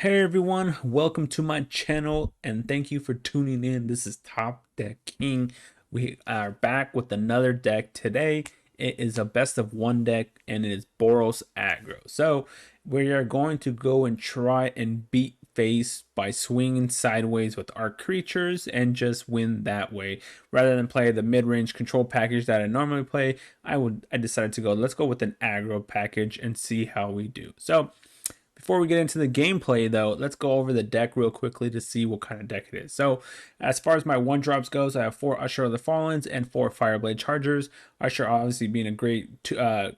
Hey everyone, welcome to my channel and thank you for tuning in. This is Top Deck King. We are back with another deck today. It is a best of one deck and it is Boros Aggro. So we are going to go and try and beat face by swinging sideways with our creatures and just win that way. Rather than play the mid-range control package that I normally play, I decided to let's go with an aggro package and see how we do. So before we get into the gameplay, though, let's go over the deck real quickly to see what kind of deck it is. So, as far as my one drops goes, I have 4 Usher of the Fallens and 4 Fireblade Chargers. Usher obviously being a great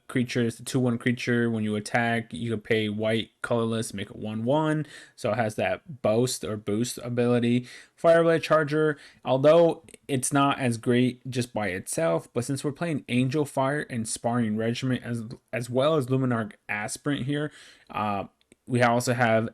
creature. It's a 2/1 creature. When you attack, you can pay white colorless, make it 1/1. So it has that boast or boost ability. Fireblade Charger, although it's not as great just by itself, but since we're playing Angel Fire and Sparring Regiment as well as Luminarch Aspirant here, we also have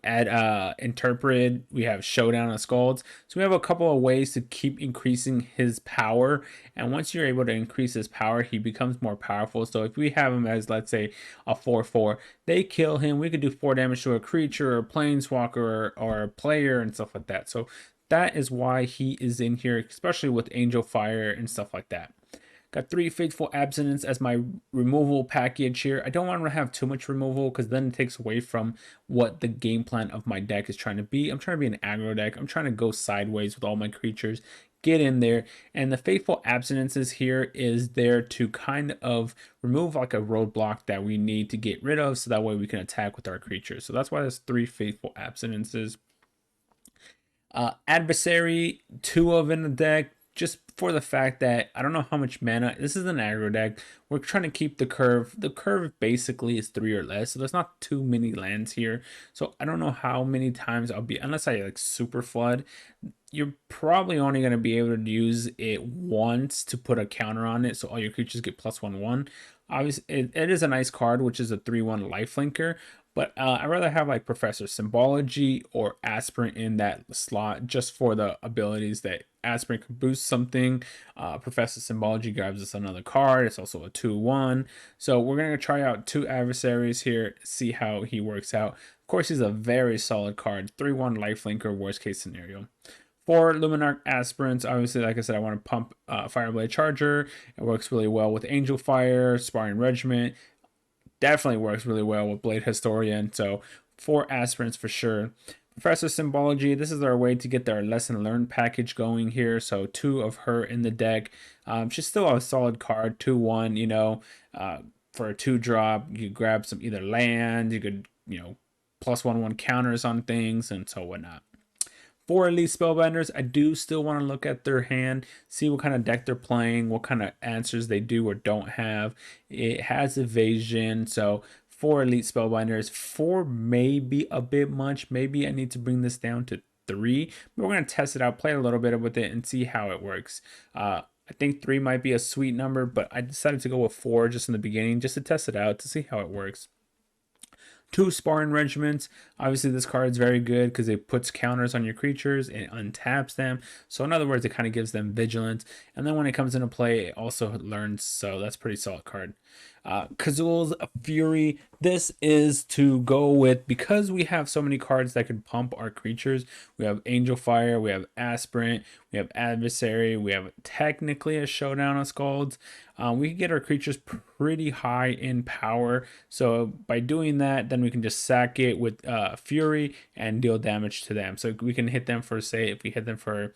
Interpret, we have Showdown of Skulls. So we have a couple of ways to keep increasing his power. And once you're able to increase his power, he becomes more powerful. So if we have him as, let's say, a 4/4, they kill him. We could do 4 damage to a creature or a planeswalker or a player and stuff like that. So that is why he is in here, especially with Angel Fire and stuff like that. Got 3 Faithful Abstinence as my removal package here. I don't want to have too much removal because then it takes away from what the game plan of my deck is trying to be. I'm trying to be an aggro deck. I'm trying to go sideways with all my creatures, get in there. And the Faithful Abstinences here is there to kind of remove like a roadblock that we need to get rid of so that way we can attack with our creatures. So that's why there's 3 Faithful Abstinences. Adversary, 2 of in the deck, just for the fact that I don't know how much mana. This is an aggro deck. We're trying to keep the curve. The curve basically is 3 or less, so there's not too many lands here. So I don't know how many times I'll be, unless I like super flood. You're probably only going to be able to use it once to put a counter on it, so all your creatures get +1/1. Obviously, it is a nice card, which is a 3/1 lifelinker. But I'd rather have like Professor Symbology or Aspirant in that slot just for the abilities that Aspirant can boost something. Professor Symbology grabs us another card. It's also a 2/1. So we're going to try out 2 adversaries here, see how he works out. Of course, he's a very solid card. 3/1 lifelinker, worst case scenario. 4 Luminarch Aspirants, obviously, like I said, I want to pump Fireblade Charger. It works really well with Angel Fire, Sparring Regiment. Definitely works really well with Blade Historian. So 4 aspirants for sure. Professor Symbology, this is our way to get our lesson learned package going here. So 2 of her in the deck. She's still a solid card, 2/1, for a 2-drop. You grab some either land, you could, +1/1 counters on things and so whatnot. 4 Elite Spellbinders, I do still want to look at their hand, see what kind of deck they're playing, what kind of answers they do or don't have. It has evasion, so 4 Elite Spellbinders. 4 may be a bit much. Maybe I need to bring this down to 3. But we're going to test it out, play a little bit with it, and see how it works. I think 3 might be a sweet number, but I decided to go with 4 just in the beginning, just to test it out, to see how it works. 2 Sparring Regiments. Obviously, this card is very good because it puts counters on your creatures. It untaps them. So, in other words, it kind of gives them vigilance. And then when it comes into play, it also learns. So, that's a pretty solid card. Kazul's Fury. This is to go with, because we have so many cards that can pump our creatures. We have Angel Fire, we have Aspirant, we have Adversary, we have technically a Showdown of Skulls. We can get our creatures pretty high in power. So by doing that, then we can just sack it with Fury and deal damage to them. So we can hit them for, say, if we hit them for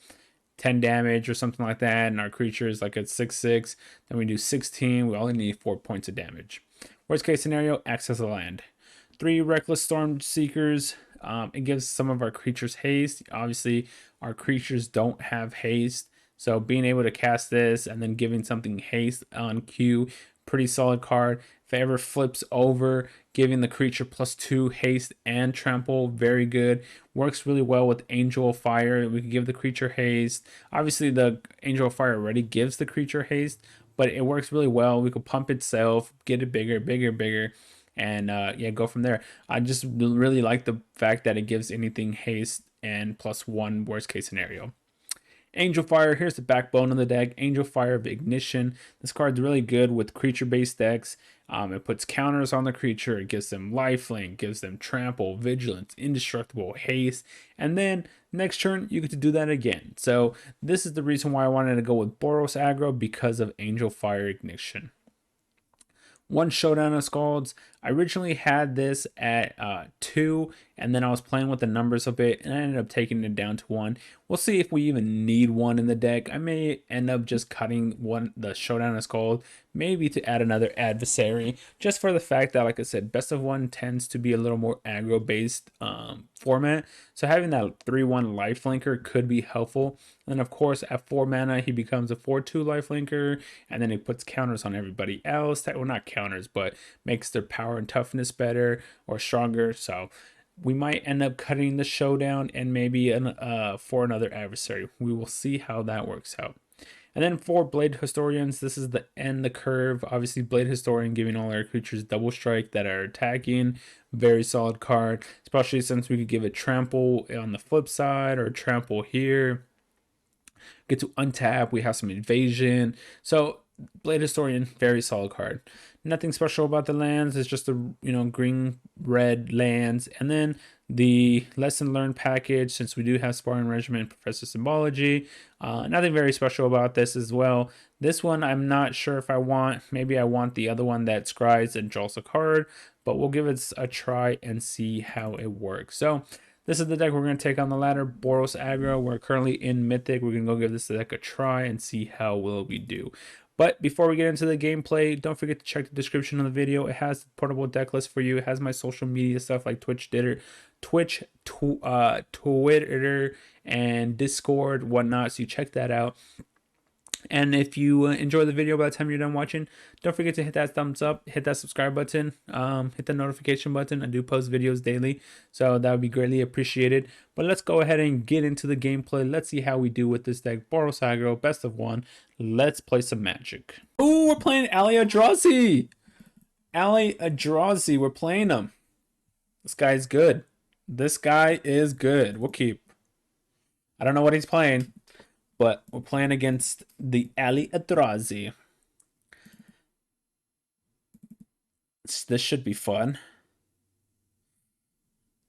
10 damage or something like that, and our creature is like a 6/6, then we do 16. We only need 4 points of damage. Worst case scenario, access the land. 3 Reckless Storm Seekers. It gives some of our creatures haste. Obviously, our creatures don't have haste, so being able to cast this and then giving something haste on cue, pretty solid card. If it ever flips over, giving the creature +2 haste and trample, very good. Works really well with Angel of Fire. We can give the creature haste. Obviously, the Angel of Fire already gives the creature haste, but it works really well. We could pump itself, get it bigger, bigger, and go from there. I just really like the fact that it gives anything haste and +1 worst case scenario. Angel Fire, here's the backbone of the deck. Angel Fire of Ignition. This card's really good with creature-based decks. It puts counters on the creature. It gives them lifelink, gives them trample, vigilance, indestructible, haste, and then next turn you get to do that again. So this is the reason why I wanted to go with Boros Aggro, because of Angel Fire Ignition. One Showdown of Scalds. I originally had this at 2, and then I was playing with the numbers a bit, and I ended up taking it down to 1. We'll see if we even need 1 in the deck. I may end up just cutting the Showdown of Scald, maybe to add another adversary, just for the fact that, like I said, best of 1 tends to be a little more aggro based format. So having that 3/1 lifelinker could be helpful. And of course, at 4 mana, he becomes a 4/2 lifelinker, and then he puts counters on everybody else. Well, not counters, but makes their power and toughness better or stronger. So we might end up cutting the Showdown and maybe for another adversary. We will see how that works out. And then for Blade Historians, this is the end the curve. Obviously, Blade Historian giving all our creatures double strike that are attacking. Very solid card, especially since we could give it trample on the flip side or trample here. Get to untap. We have some invasion. So Blade Historian, very solid card. Nothing special about the lands. It's just the green red lands, and then the lesson learned package. Since we do have Sparring Regiment, Professor Symbology, nothing very special about this as well. This one I'm not sure if I want. Maybe I want the other one that scries and draws a card, but we'll give it a try and see how it works. So this is the deck we're going to take on the ladder, Boros Aggro. We're currently in Mythic. We're going to go give this deck a try and see how well we do. But before we get into the gameplay, don't forget to check the description of the video. It has the portable deck list for you. It has my social media stuff like Twitter, Twitter, and Discord, whatnot. So you check that out. And if you enjoy the video by the time you're done watching, don't forget to hit that thumbs up, hit that subscribe button, hit the notification button. I do post videos daily, so that would be greatly appreciated. But let's go ahead and get into the gameplay. Let's see how we do with this deck. Boros Aggro, best of 1. Let's play some Magic. Ooh, we're playing AliEldrazi. AliEldrazi, we're playing him. This guy's good. This guy is good. We'll keep. I don't know what he's playing, but we're playing against the AliEldrazi. This should be fun.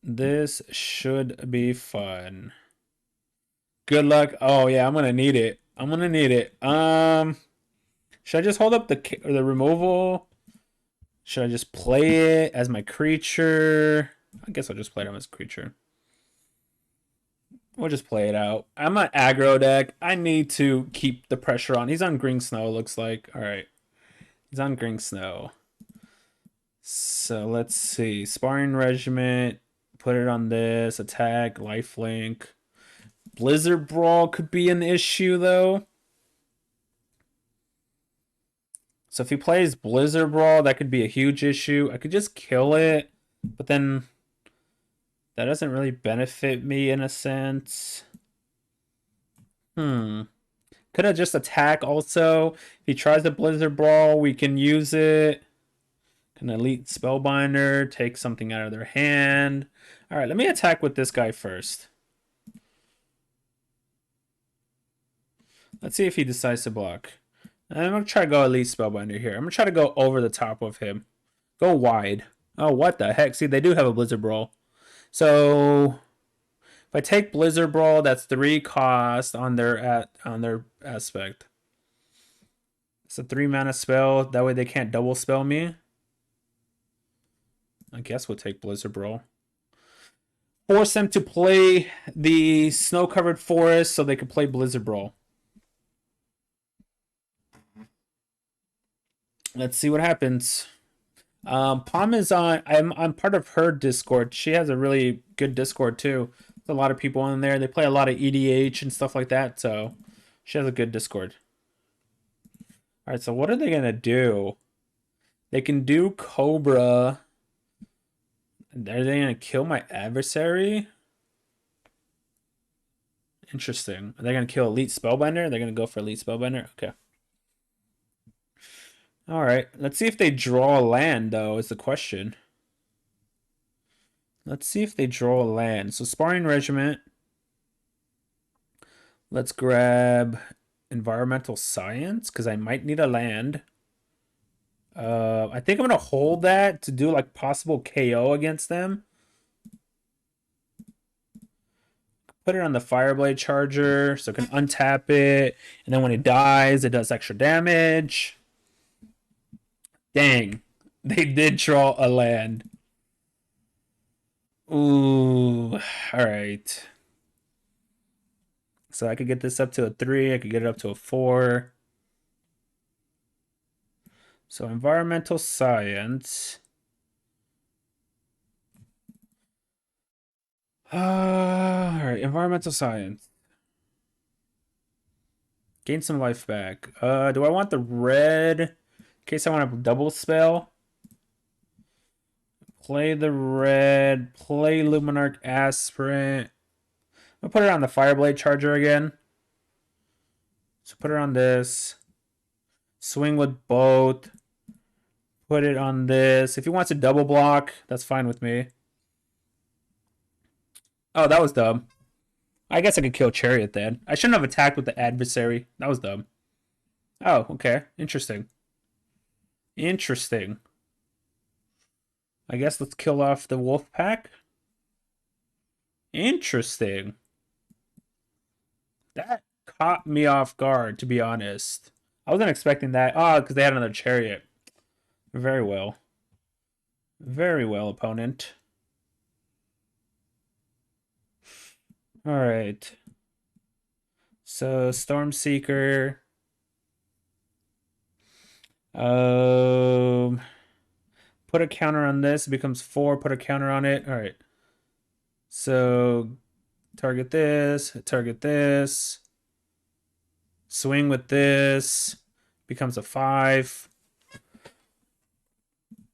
This should be fun. Good luck. Oh yeah, I'm gonna need it. I'm gonna need it. Should I just hold up the removal? Should I just play it as my creature? I guess I'll just play it as creature. We'll just play it out. I'm an aggro deck. I need to keep the pressure on. He's on Green Snow, looks like. All right. He's on Green Snow. So let's see. Sparring Regiment. Put it on this. Attack. Lifelink. Blizzard Brawl could be an issue, though. So if he plays Blizzard Brawl, that could be a huge issue. I could just kill it, but then that doesn't really benefit me in a sense. Could I just attack also? If he tries the Blizzard Brawl, we can use it. Can Elite Spellbinder take something out of their hand? All right, let me attack with this guy first. Let's see if he decides to block. I'm going to try to go Elite Spellbinder here. I'm going to try to go over the top of him. Go wide. Oh, what the heck? See, they do have a Blizzard Brawl. So if I take Blizzard Brawl, that's 3 cost on their aspect. It's a 3 mana spell. That way they can't double spell me. I guess we'll take Blizzard Brawl. Force them to play the snow-covered forest so they can play Blizzard Brawl. Let's see what happens. Palm is on. I'm part of her Discord. She has a really good Discord too. There's a lot of people in there. They play a lot of EDH and stuff like that. So she has a good Discord. All right. So what are they gonna do? They can do Cobra. Are they gonna kill my adversary? Interesting. Are they gonna kill Elite Spellbinder? They're gonna go for Elite Spellbinder. Okay. All right, let's see if they draw a land, though, is the question. Let's see if they draw a land. So Sparring Regiment. Let's grab Environmental Science, because I might need a land. I think I'm gonna hold that to do like possible KO against them. Put it on the Fireblade Charger so it can untap it, and then when it dies, it does extra damage. Dang, they did draw a land. Ooh, all right. So I could get this up to a 3. I could get it up to a 4. So environmental science. All right, environmental science. Gain some life back. Do I want the red in case I want to double spell? Play the red. Play Luminarch Aspirant. I'll put it on the Fireblade Charger again. So put it on this. Swing with both. Put it on this. If he wants a double block, that's fine with me. Oh, that was dumb. I guess I could kill Chariot then. I shouldn't have attacked with the adversary. That was dumb. Oh, okay. Interesting. Interesting. I guess let's kill off the wolf pack. Interesting. That caught me off guard, to be honest. I wasn't expecting that. Oh, because they had another Chariot. Very well. Very well, opponent. All right. So Stormseeker. Put a counter on this. It becomes 4. Put a counter on it. All right. So target this. Target this. Swing with this. Becomes a 5.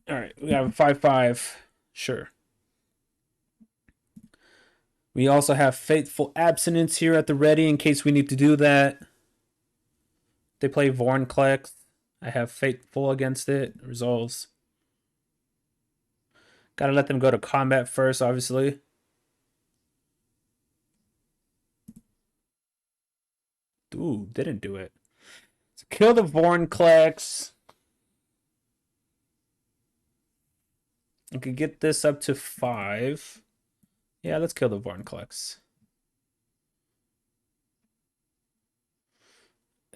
All right. We have a 5/5. Sure. We also have Fateful Abstinence here at the ready in case we need to do that. They play Vorinclex. I have Fateful against it. Resolves. Gotta let them go to combat first, obviously. Ooh, didn't do it. So kill the Vorinclex. I could get this up to 5. Yeah, let's kill the Vorinclex.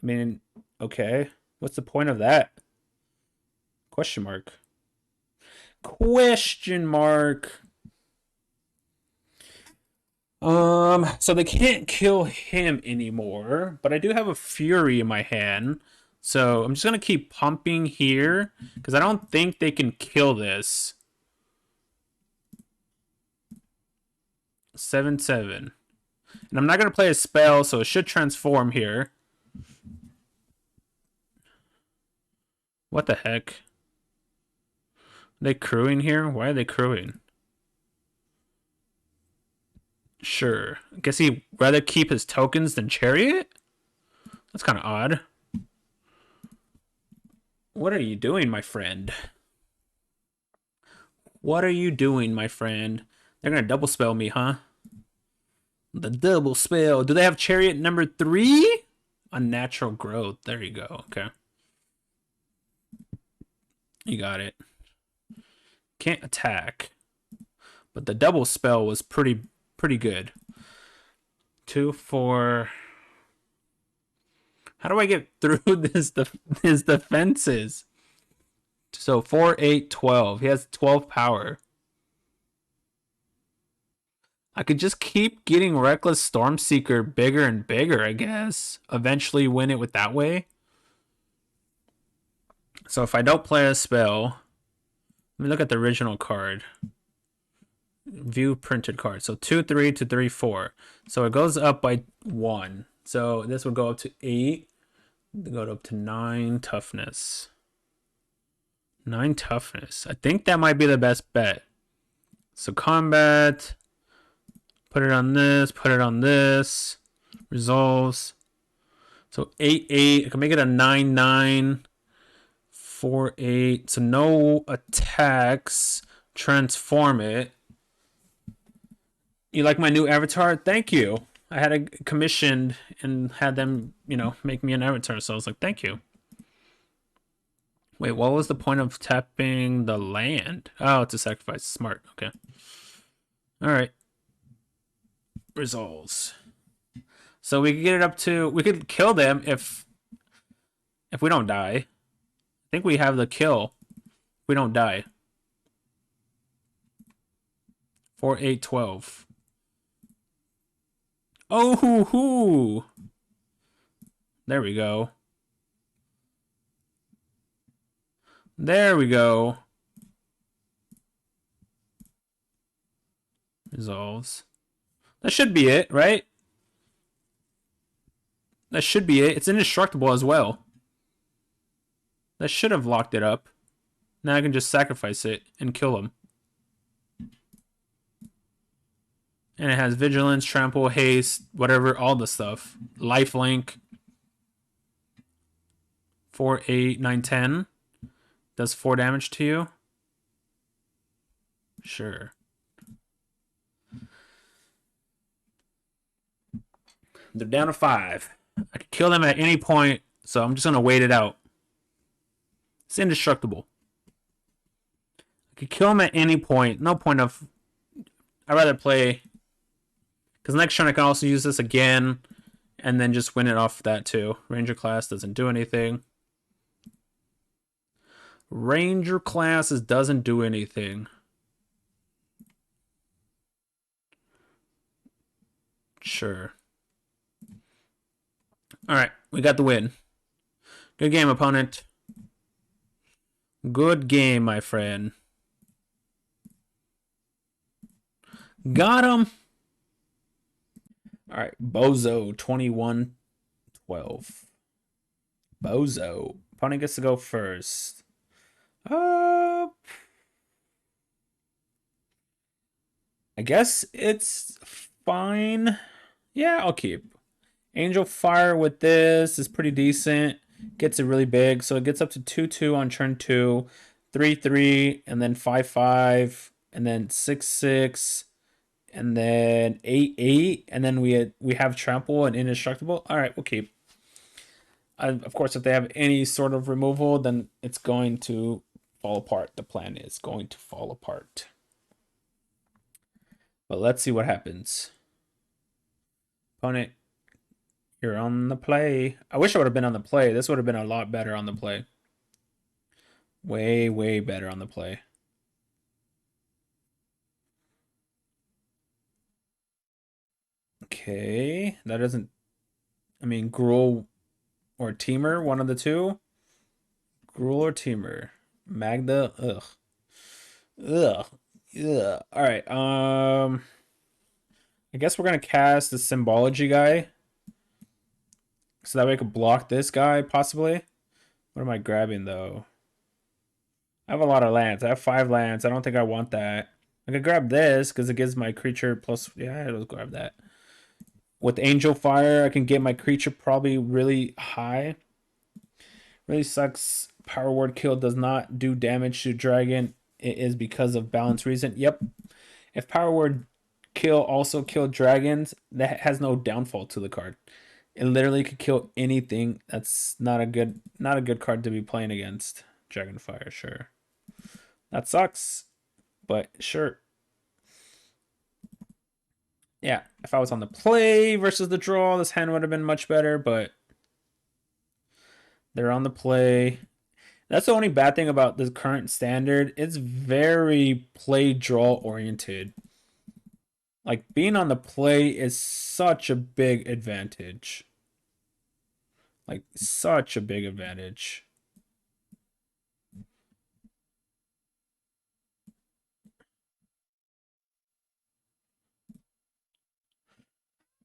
I mean, okay. What's the point of that? Question mark. Question mark. So they can't kill him anymore, but I do have a Fury in my hand. So I'm just gonna keep pumping here because I don't think they can kill this. 7/7. And I'm not gonna play a spell, so it should transform here. What the heck? Are they crewing here? Why are they crewing? Sure. I guess he'd rather keep his tokens than Chariot? That's kind of odd. What are you doing, my friend? What are you doing, my friend? They're gonna double spell me, huh? The double spell. Do they have Chariot number 3? Unnatural growth. There you go. Okay. You got it. Can't attack. But the double spell was pretty good. 2, 4. How do I get through his defenses? So 4, 8, 12. He has 12 power. I could just keep getting Reckless Stormseeker bigger and bigger, I guess. Eventually win it with that way. So if I don't play a spell, let me look at the original card. View printed card. So 2, 3 to 3, 4. So it goes up by 1. So this would go up to 8. Go up to 9 toughness. 9 toughness. I think that might be the best bet. So combat. Put it on this. Put it on this. Resolves. So 8, 8. I can make it a 9, 9. 4, 8. So no attacks. Transform it. You like my new avatar? Thank you. I had it commissioned and had them, make me an avatar. So I was like, thank you. Wait, what was the point of tapping the land? Oh, it's a sacrifice. Smart. Okay. All right. Resolves. So we could get it up to. We could kill them if we don't die. I think we have the kill. If we don't die. 4, 8, 12. Oh, hoo, hoo. There we go. There we go. Resolves. That should be it, right? That should be it. It's indestructible as well. That should have locked it up. Now I can just sacrifice it and kill him. And it has vigilance, trample, haste, whatever, all the stuff. Lifelink. 4, 8, 9, 10. Does 4 damage to you. Sure. They're down to 5. I could kill them at any point, so I'm just going to wait it out. It's indestructible. I could kill them at any point. No point of... I'd rather play... Because next turn I can also use this again, and then just win it off that too. Ranger class doesn't do anything. Ranger classes doesn't do anything. Sure. Alright, we got the win. Good game, opponent. Good game, my friend. Got him! Alright, Bozo, 21-12. Bozo. Opponent gets to go first. I guess it's fine. Yeah, I'll keep. Angel Fire with this is pretty decent. Gets it really big. So it gets up to 2-2 on turn 2, 3-3, and then 5-5, and then 6-6, and then 8-8, and then we have Trample and Indestructible. All right, we'll keep. Of course, if they have any sort of removal, then it's going to fall apart. The plan is going to fall apart. But let's see what happens. Opponent, you're on the play. I wish I would have been on the play. This would have been a lot better on the play. Way, way better on the play. Okay, that doesn't... I mean, Gruul or Teamer, one of the two. Gruul or Teamer. Magda, ugh. Ugh. Ugh. Alright, I guess we're gonna cast the Symbology guy. So that way I could block this guy, possibly. What am I grabbing, though? I have a lot of lands. I have 5 lands. I don't think I want that. I could grab this, because it gives my creature plus... Yeah, I'll grab that. With Angel Fire, I can get my creature probably really high. Really sucks. Power Word Kill does not do damage to dragon. It is because of balance reason. Yep. If Power Word Kill also killed dragons, that has no downfall to the card. It literally could kill anything. That's not a good card to be playing against. Dragonfire, sure. That sucks, but sure. Yeah, if I was on the play versus the draw, this hand would have been much better, but they're on the play. That's the only bad thing about the current standard. It's very play draw oriented. Like, being on the play is such a big advantage. Like, such a big advantage.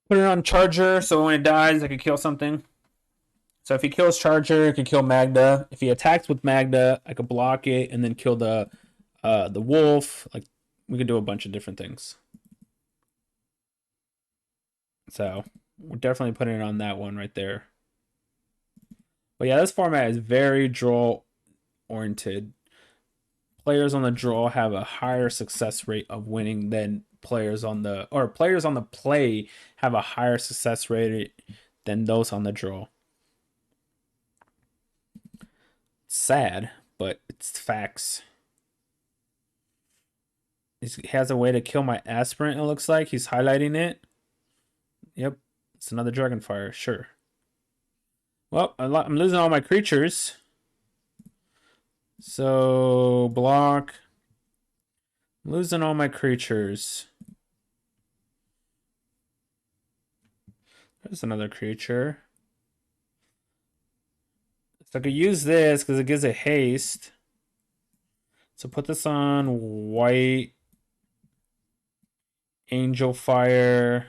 Put it on Charger, so when it dies, I can kill something. So if he kills Charger, I can kill Magda. If he attacks with Magda, I could block it and then kill the wolf. Like, we could do a bunch of different things. So we're definitely putting it on that one right there. But yeah, this format is very draw oriented. Players on the draw have a higher success rate of winning than players on the play have a higher success rate than those on the draw. Sad, but it's facts. He has a way to kill my aspirant, it looks like. He's highlighting it. Yep. It's another Dragonfire, sure. Well, I'm losing all my creatures. So, block. I'm losing all my creatures. There's another creature. So I could use this because it gives it haste. So put this on white. Angel Fire.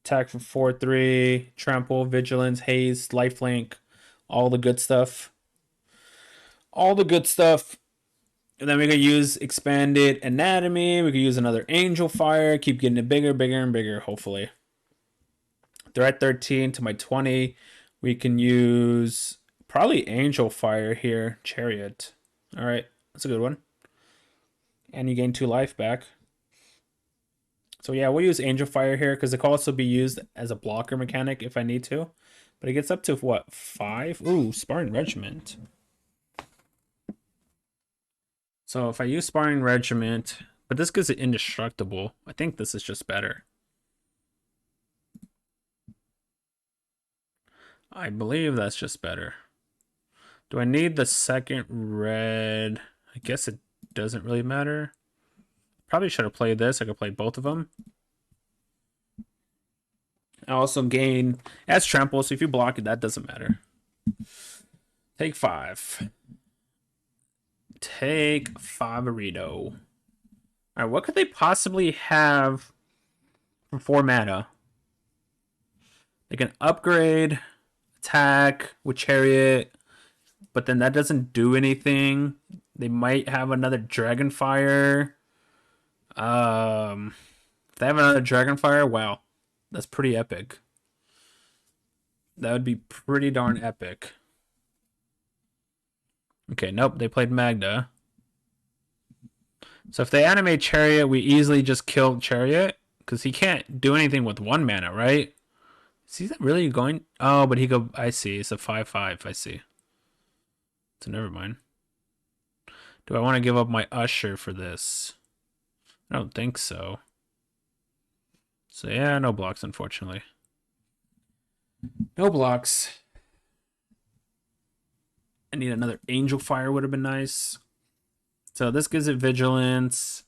Attack for 4/3. Trample, Vigilance, Haste, Lifelink. All the good stuff. All the good stuff. And then we could use Expanded Anatomy. We could use another Angel Fire. Keep getting it bigger, bigger, and bigger, hopefully. They're at 13 to my 20. We can use probably Angel Fire here. Chariot. All right. That's a good one. And you gain 2 life back. So yeah, we'll use Angel Fire here because it can also be used as a blocker mechanic if I need to. But it gets up to what, 5? Ooh, Sparring Regiment. So if I use Sparring Regiment, but this gives it indestructible. I think this is just better. I believe that's just better. Do I need the second red? I guess it doesn't really matter. Probably should have played this. I could play both of them. I also gain as trample, so if you block it, that doesn't matter. Take 5. Take 5 burrito. Alright, what could they possibly have for 4 mana? They can upgrade, attack with Chariot, but then that doesn't do anything. They might have another Dragonfire. If they have another Dragonfire, wow. That's pretty epic. That would be pretty darn epic. Okay, nope, they played Magda. So if they animate Chariot, we easily just kill Chariot. Because he can't do anything with 1 mana, right? Is he really going? Oh, but he go. I see. It's a 5/5. I see. So never mind. Do I want to give up my Usher for this? I don't think so. So yeah, no blocks, unfortunately. No blocks. I need another Angel Fire, would have been nice. So this gives it Vigilance.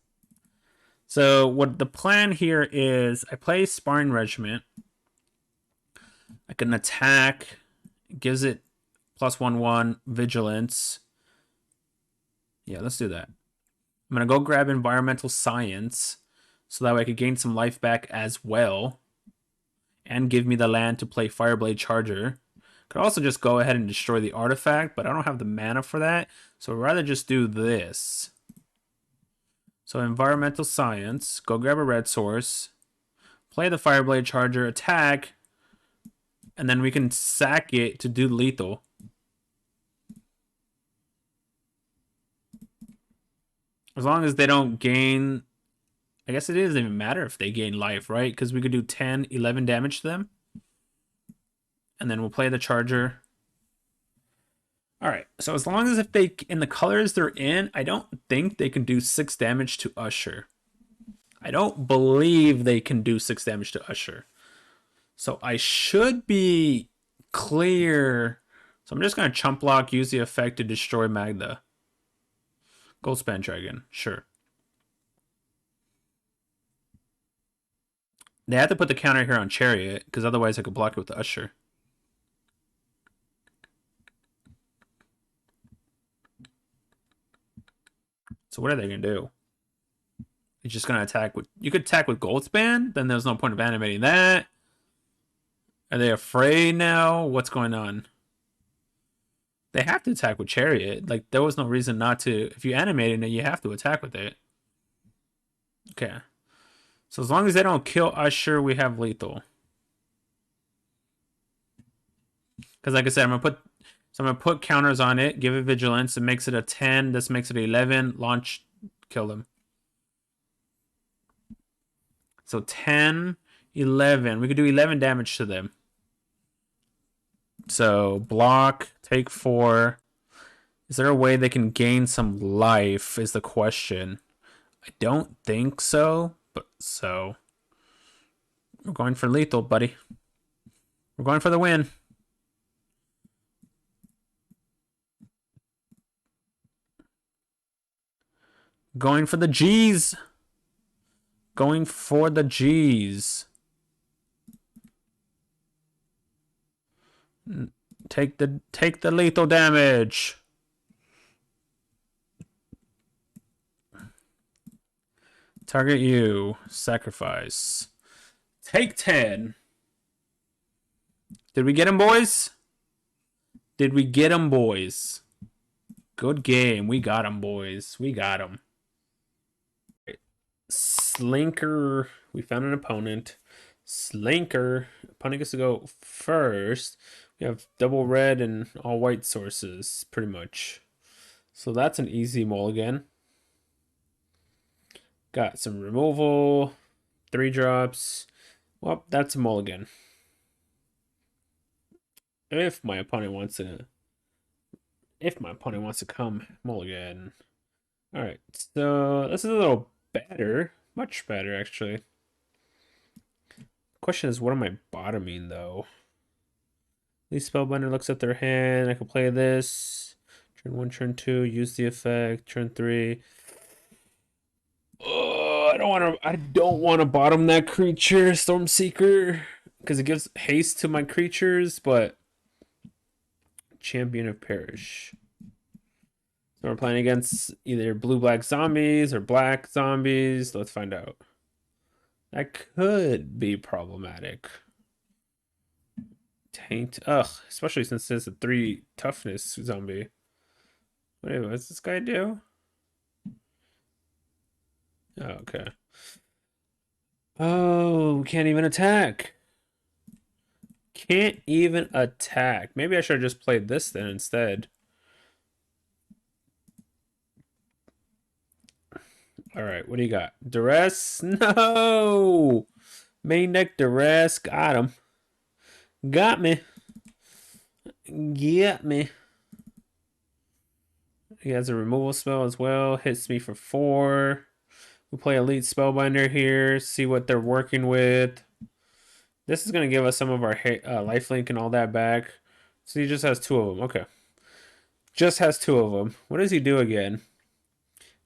So what the plan here is, I play Sparring Regiment. I can attack. It gives it +1/1 Vigilance. Yeah, let's do that. I'm going to go grab Environmental Science so that way I could gain some life back as well. And give me the land to play Fireblade Charger. Could also just go ahead and destroy the artifact, but I don't have the mana for that. So I'd rather just do this. So Environmental Science, go grab a red source, play the Fireblade Charger, attack, and then we can sack it to do lethal. As long as they don't gain... I guess it doesn't even matter if they gain life, right? Because we could do 10, 11 damage to them. And then we'll play the Charger. Alright, so as long as if they... in the colors they're in, I don't think they can do 6 damage to Usher. I don't believe they can do 6 damage to Usher. So I should be clear. So I'm just going to chump block, use the effect to destroy Magda. Goldspan Dragon, sure. They have to put the counter here on Chariot, because otherwise I could block it with the Usher. So what are they going to do? You're just going to attack with... You could attack with Goldspan, then there's no point of animating that. Are they afraid now? What's going on? They have to attack with Chariot. Like, there was no reason not to. If you animated it, you have to attack with it. Okay. So as long as they don't kill Usher, we have lethal. Because like I said, I'm gonna put counters on it, give it Vigilance. It makes it a 10. This makes it 11. Launch, kill them. So 10, 11. We could do 11 damage to them. So block, take 4. Is there a way they can gain some life is the question. I don't think so, but so. We're going for lethal, buddy. We're going for the win. Going for the G's. Going for the G's. Take the lethal damage. Target you. Sacrifice. Take 10. Did we get him, boys? Did we get him, boys? Good game. We got him, boys. We got him. Slinker. We found an opponent. Slinker. Opponent gets to go first. We have double red and all white sources, pretty much. So that's an easy mulligan. Got some removal. 3 drops. Well, that's a mulligan. If my opponent wants to come mulligan. Alright, so this is a little better. Much better, actually. Question is, what am I bottoming, though? Least Spellbinder looks at their hand. I can play this. Turn 1, turn 2, use the effect. Turn 3. Oh, I don't want to bottom that creature, Stormseeker, because it gives haste to my creatures, but Champion of Perish. So we're playing against either blue-black zombies or black zombies. Let's find out. That could be problematic. Taint. Ugh, especially since it's a 3 toughness zombie. What's this guy do? Oh, okay. Oh, can't even attack. Can't even attack. Maybe I should have just played this then instead. Alright, what do you got? Duress? No! Main deck Duress. Got him. Got me. Get me. He has a removal spell as well. Hits me for 4. We play Elite Spellbinder here. See what they're working with. This is going to give us some of our lifelink and all that back. So he just has 2 of them. Okay. Just has 2 of them. What does he do again?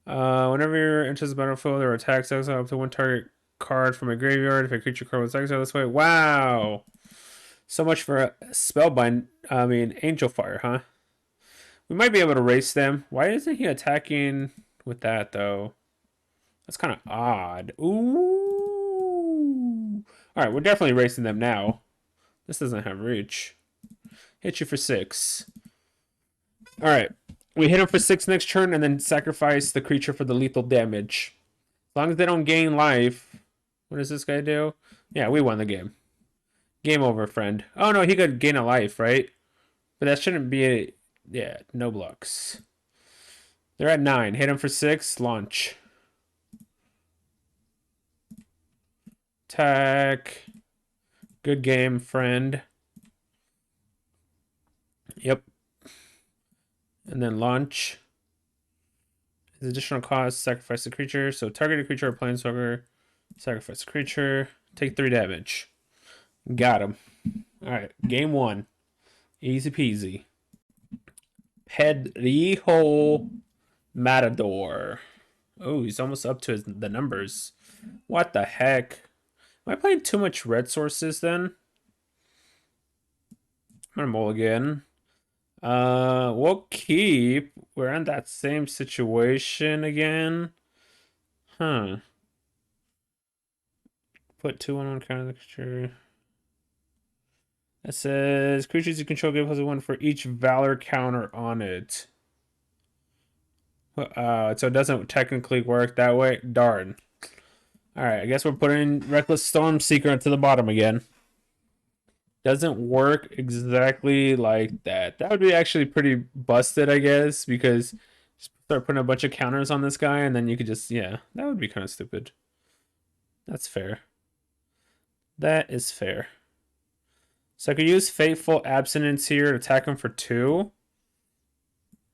Whenever you're enters the battlefield or attacks, exile up to 1 target card from a graveyard. If a creature card was exiled this way. Wow. So much for Angel Fire, huh? We might be able to race them. Why isn't he attacking with that, though? That's kind of odd. Ooh. Alright, we're definitely racing them now. This doesn't have reach. Hit you for 6. Alright. We hit him for 6 next turn and then sacrifice the creature for the lethal damage. As long as they don't gain life. What does this guy do? Yeah, we won the game. Game over, friend. Oh, no, he could gain a life, right? But that shouldn't be a... Yeah, no blocks. They're at 9. Hit him for 6. Launch. Attack. Good game, friend. Yep. And then launch. His additional cost, sacrifice the creature. So target a creature or planeswalker. Sacrifice a creature. Take 3 damage. Got him. Alright, game 1. Easy peasy. Pedrijo Matador. Oh, he's almost up to the numbers. What the heck? Am I playing too much red sources then? I'm gonna mulligan. We'll keep. We're in that same situation again. Huh. Put 2 on counter the creature. It says creatures you control give +1 for each Valor counter on it. So it doesn't technically work that way. Darn. Alright, I guess we're putting Reckless Stormseeker into the bottom again. Doesn't work exactly like that. That would be actually pretty busted, I guess, because just start putting a bunch of counters on this guy and then you could just, yeah, that would be kind of stupid. That's fair. That is fair. So I could use Fateful Abstinence here to attack him for 2.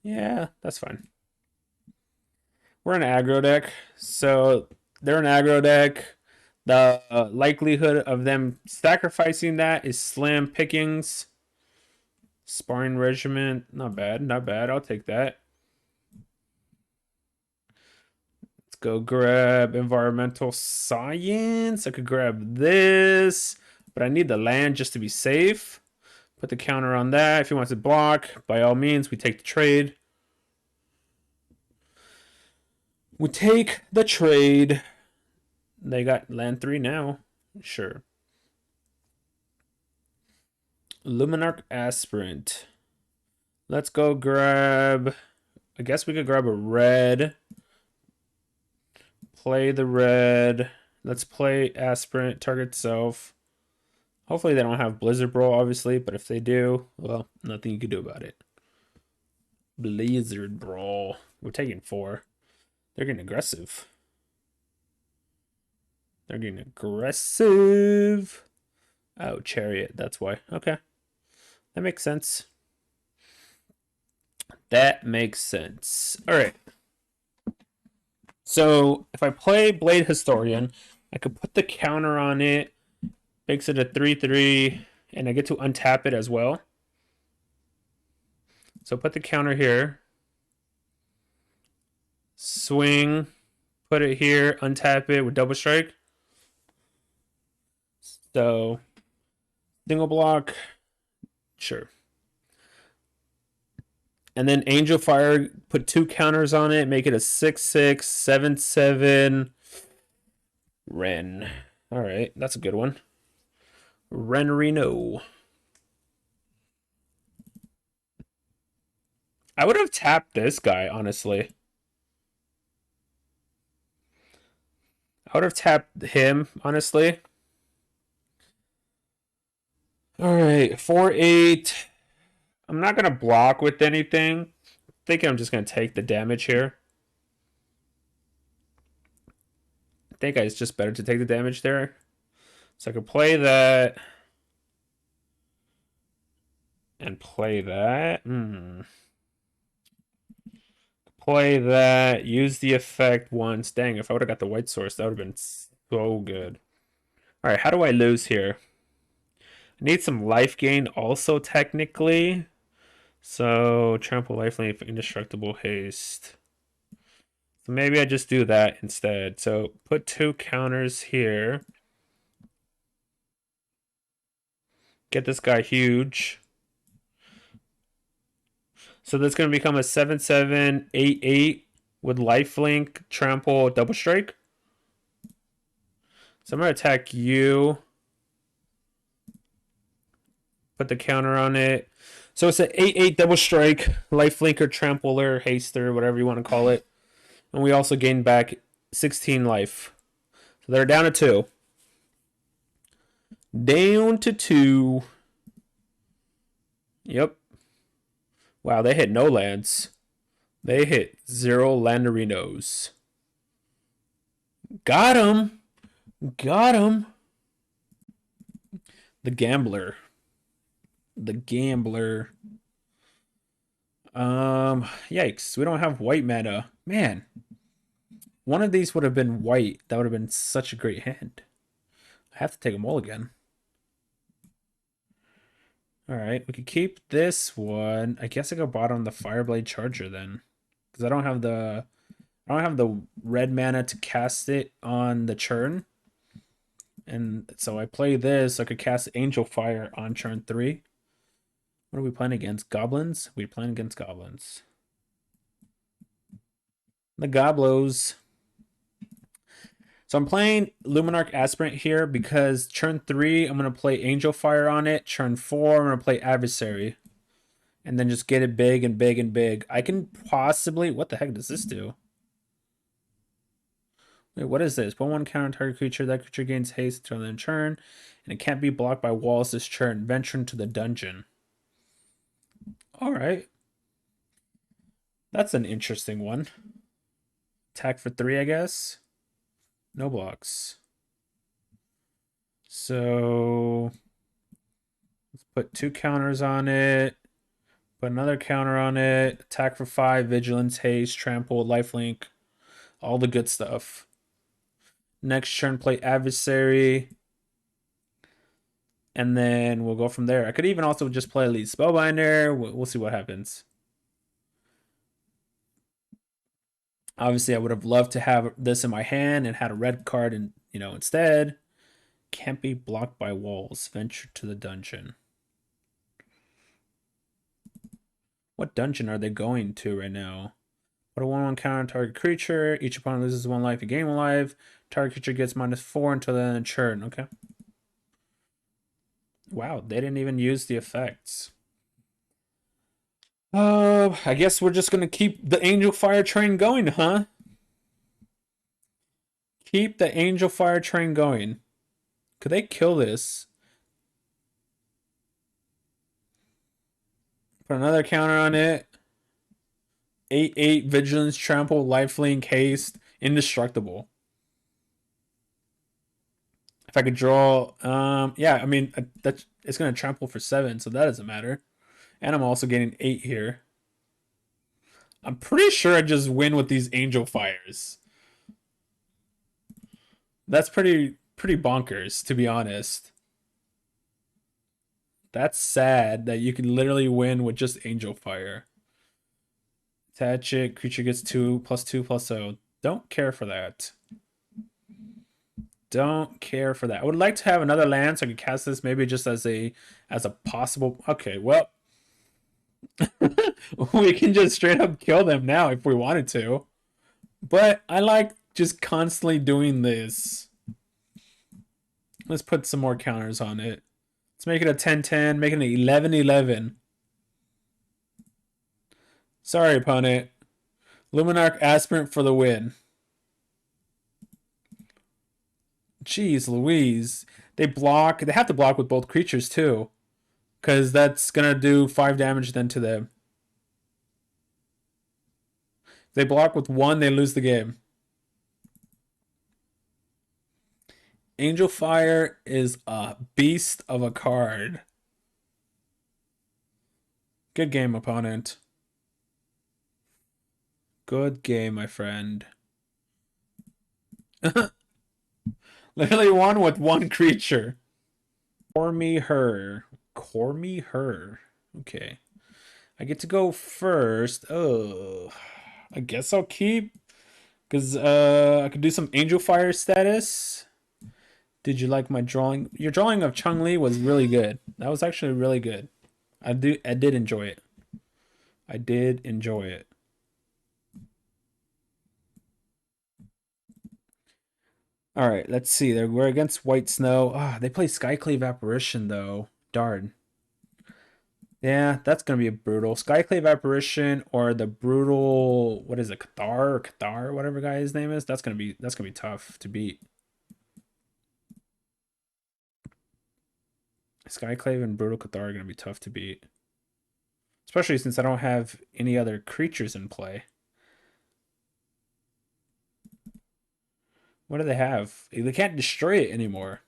Yeah, that's fine. We're an aggro deck, so they're an aggro deck. The likelihood of them sacrificing that is slim pickings. Sparring regiment, not bad, not bad. I'll take that. Let's go grab environmental science. I could grab this, but I need the land just to be safe. Put the counter on that. If he wants to block, by all means, we take the trade. We take the trade. They got land 3 now. Sure. Luminarch Aspirant. Let's go grab... I guess we could grab a red. Play the red. Let's play Aspirant, target self. Hopefully they don't have Blizzard Brawl, obviously, but if they do, well, nothing you can do about it. Blizzard Brawl. We're taking 4. They're getting aggressive. They're getting aggressive. Oh, Chariot. That's why. Okay. That makes sense. That makes sense. All right. So if I play Blade Historian, I could put the counter on it, makes it a 3/3, and I get to untap it as well. So put the counter here. Swing. Put it here. Untap it with double strike. So single block. Sure. And then Angel Fire, put 2 counters on it, make it a 6/6, 7/7. Ren. All right, that's a good one. Ren Reno. I would have tapped this guy, honestly. I would have tapped him, honestly. All right, 4/8. I'm not going to block with anything. I think I'm just going to take the damage here. I think it's just better to take the damage there. So I could play that. And play that. Play that. Use the effect once. Dang, if I would have got the white source, that would have been so good. All right, how do I lose here? I need some life gain also, technically. So, trample lifelink for indestructible haste. So maybe I just do that instead. So, put 2 counters here. Get this guy huge. So that's going to become a 7/7, 8/8 with lifelink, trample, double strike. So I'm going to attack you. Put the counter on it. So it's an 8/8 double strike, lifelinker, trampler, haster, whatever you want to call it. And we also gain back 16 life. So they're down to 2. Down to 2. Yep. Wow, they hit no lands. They hit 0 Landerinos. Got him. Got him. The Gambler. The Gambler. Yikes. We don't have white mana. Man. One of these would have been white. That would have been such a great hand. I have to take them all again. Alright, we could keep this one. I guess I could bottom the Fireblade Charger then. Because I don't have the red mana to cast it on the churn. And so I play this, I could cast Angel Fire on turn 3. What are we playing against? Goblins? We're playing against Goblins. The Goblos. So I'm playing Luminarch Aspirant here because turn 3, I'm going to play Angel Fire on it. Turn 4, I'm going to play Adversary. And then just get it big and big and big. I can possibly... What the heck does this do? Wait, what is this? Put 1 counter target creature. That creature gains haste until the turn. And it can't be blocked by walls this turn. Venture into the dungeon. Alright. That's an interesting one. Attack for 3, I guess. No blocks. So let's put 2 counters on it. Put another counter on it. Attack for 5, vigilance, haste, trample, lifelink, all the good stuff. Next turn, play adversary. And then we'll go from there. I could even also just play Elite Spellbinder. We'll see what happens. Obviously, I would have loved to have this in my hand and had a red card and instead. Can't be blocked by walls. Venture to the dungeon. What dungeon are they going to right now? Put a 1/1 counter on target creature. Each opponent loses 1 life, you gain 1 life. Target creature gets -4 until the end of turn. Okay. Wow, they didn't even use the effects. I guess we're just gonna keep the Angel Fire train going, huh? Keep the Angel Fire train going. Could they kill this? Put another counter on it. 8/8 vigilance, trample, lifelink, haste, indestructible. If I could draw, yeah, I mean that's it's gonna trample for 7, so that doesn't matter. And I'm also getting 8 here. I'm pretty sure I just win with these Angel Fires. That's pretty bonkers, to be honest. That's sad that you can literally win with just Angel Fire. Attach it, creature gets 2/2/0. Don't care for that. Don't care for that. I would like to have another land so I could cast this maybe just as a possible. Okay, well, we can just straight up kill them now if we wanted to. But I like just constantly doing this. Let's put some more counters on it. Let's make it a 10/10, make it an 11/11. Sorry, opponent. Luminarch Aspirant for the win. Jeez Louise. They block. They have to block with both creatures too. Because that's going to do 5 damage then to them. If they block with 1, they lose the game. Angel Fire is a beast of a card. Good game, opponent. Good game, my friend. Literally won with 1 creature. Core me her. Core me her. Okay. I get to go first. Oh, I guess I'll keep. Because I could do some Angel Fire status. Did you like my drawing? Your drawing of Chun-Li was really good. That was actually really good. I did enjoy it. I did enjoy it. All right, let's see. We're against White Snow. Ah, they play Skyclave Apparition though. Darn. Yeah, that's gonna be a brutal Skyclave Apparition or the brutal. What is it, Cathar, whatever guy his name is. That's gonna be tough to beat. Skyclave and brutal Cathar are gonna be tough to beat, especially since I don't have any other creatures in play. What do they have? They can't destroy it anymore.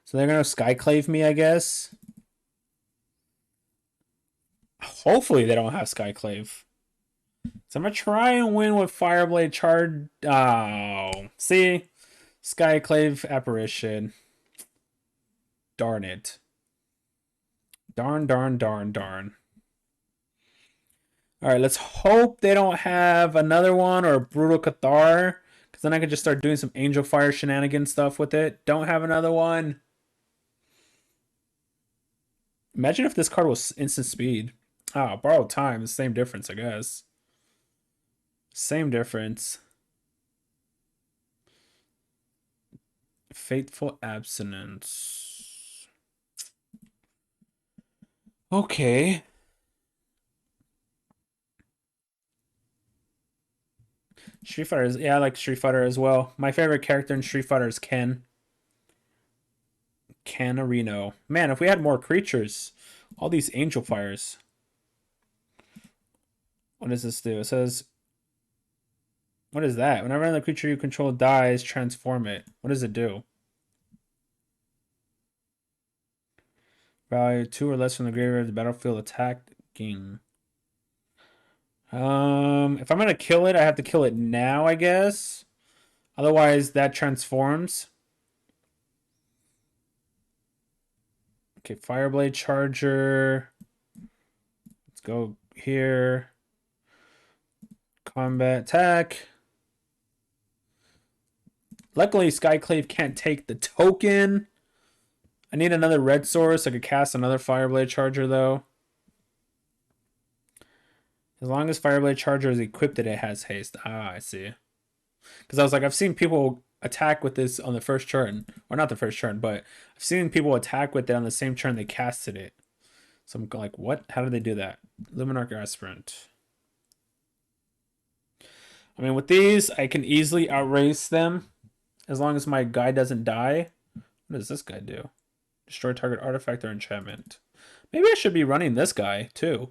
So they're gonna Skyclave me, I guess. Hopefully they don't have Skyclave. So I'm gonna try and win with Fireblade Charge. Oh, see, Skyclave Apparition. Darn it. Darn, darn, darn, darn. All right, let's hope they don't have another one or a Brutal Cathar, because then I could just start doing some Angel Fire shenanigan stuff with it. Don't have another one. Imagine if this card was instant speed. Ah, borrowed time, the same difference, I guess. Same difference. Fateful Abstinence. Okay. Street Fighter is, yeah, I like Street Fighter as well. My favorite character in Street Fighter is Ken. Canarino. Man, if we had more creatures, all these Angel Fires. What does this do? It says, what is that? Whenever another creature you control dies, transform it. What does it do? Value 2 or less from the graveyard of the battlefield attacking. If I'm gonna kill it, I have to kill it now, I guess. Otherwise, that transforms. Okay, Fireblade Charger. Let's go here. Combat attack. Luckily, Skyclave can't take the token. I need another red source. I could cast another Fireblade Charger, though. As long as Fireblade Charger is equipped, it has haste. Ah, I see. Because I was like, I've seen people attack with this on the first turn. Or not the first turn, but I've seen people attack with it on the same turn they casted it. So I'm like, what? How did they do that? Luminarch Aspirant. I mean, with these, I can easily outrace them. As long as my guy doesn't die. What does this guy do? Destroy target artifact or enchantment. Maybe I should be running this guy, too.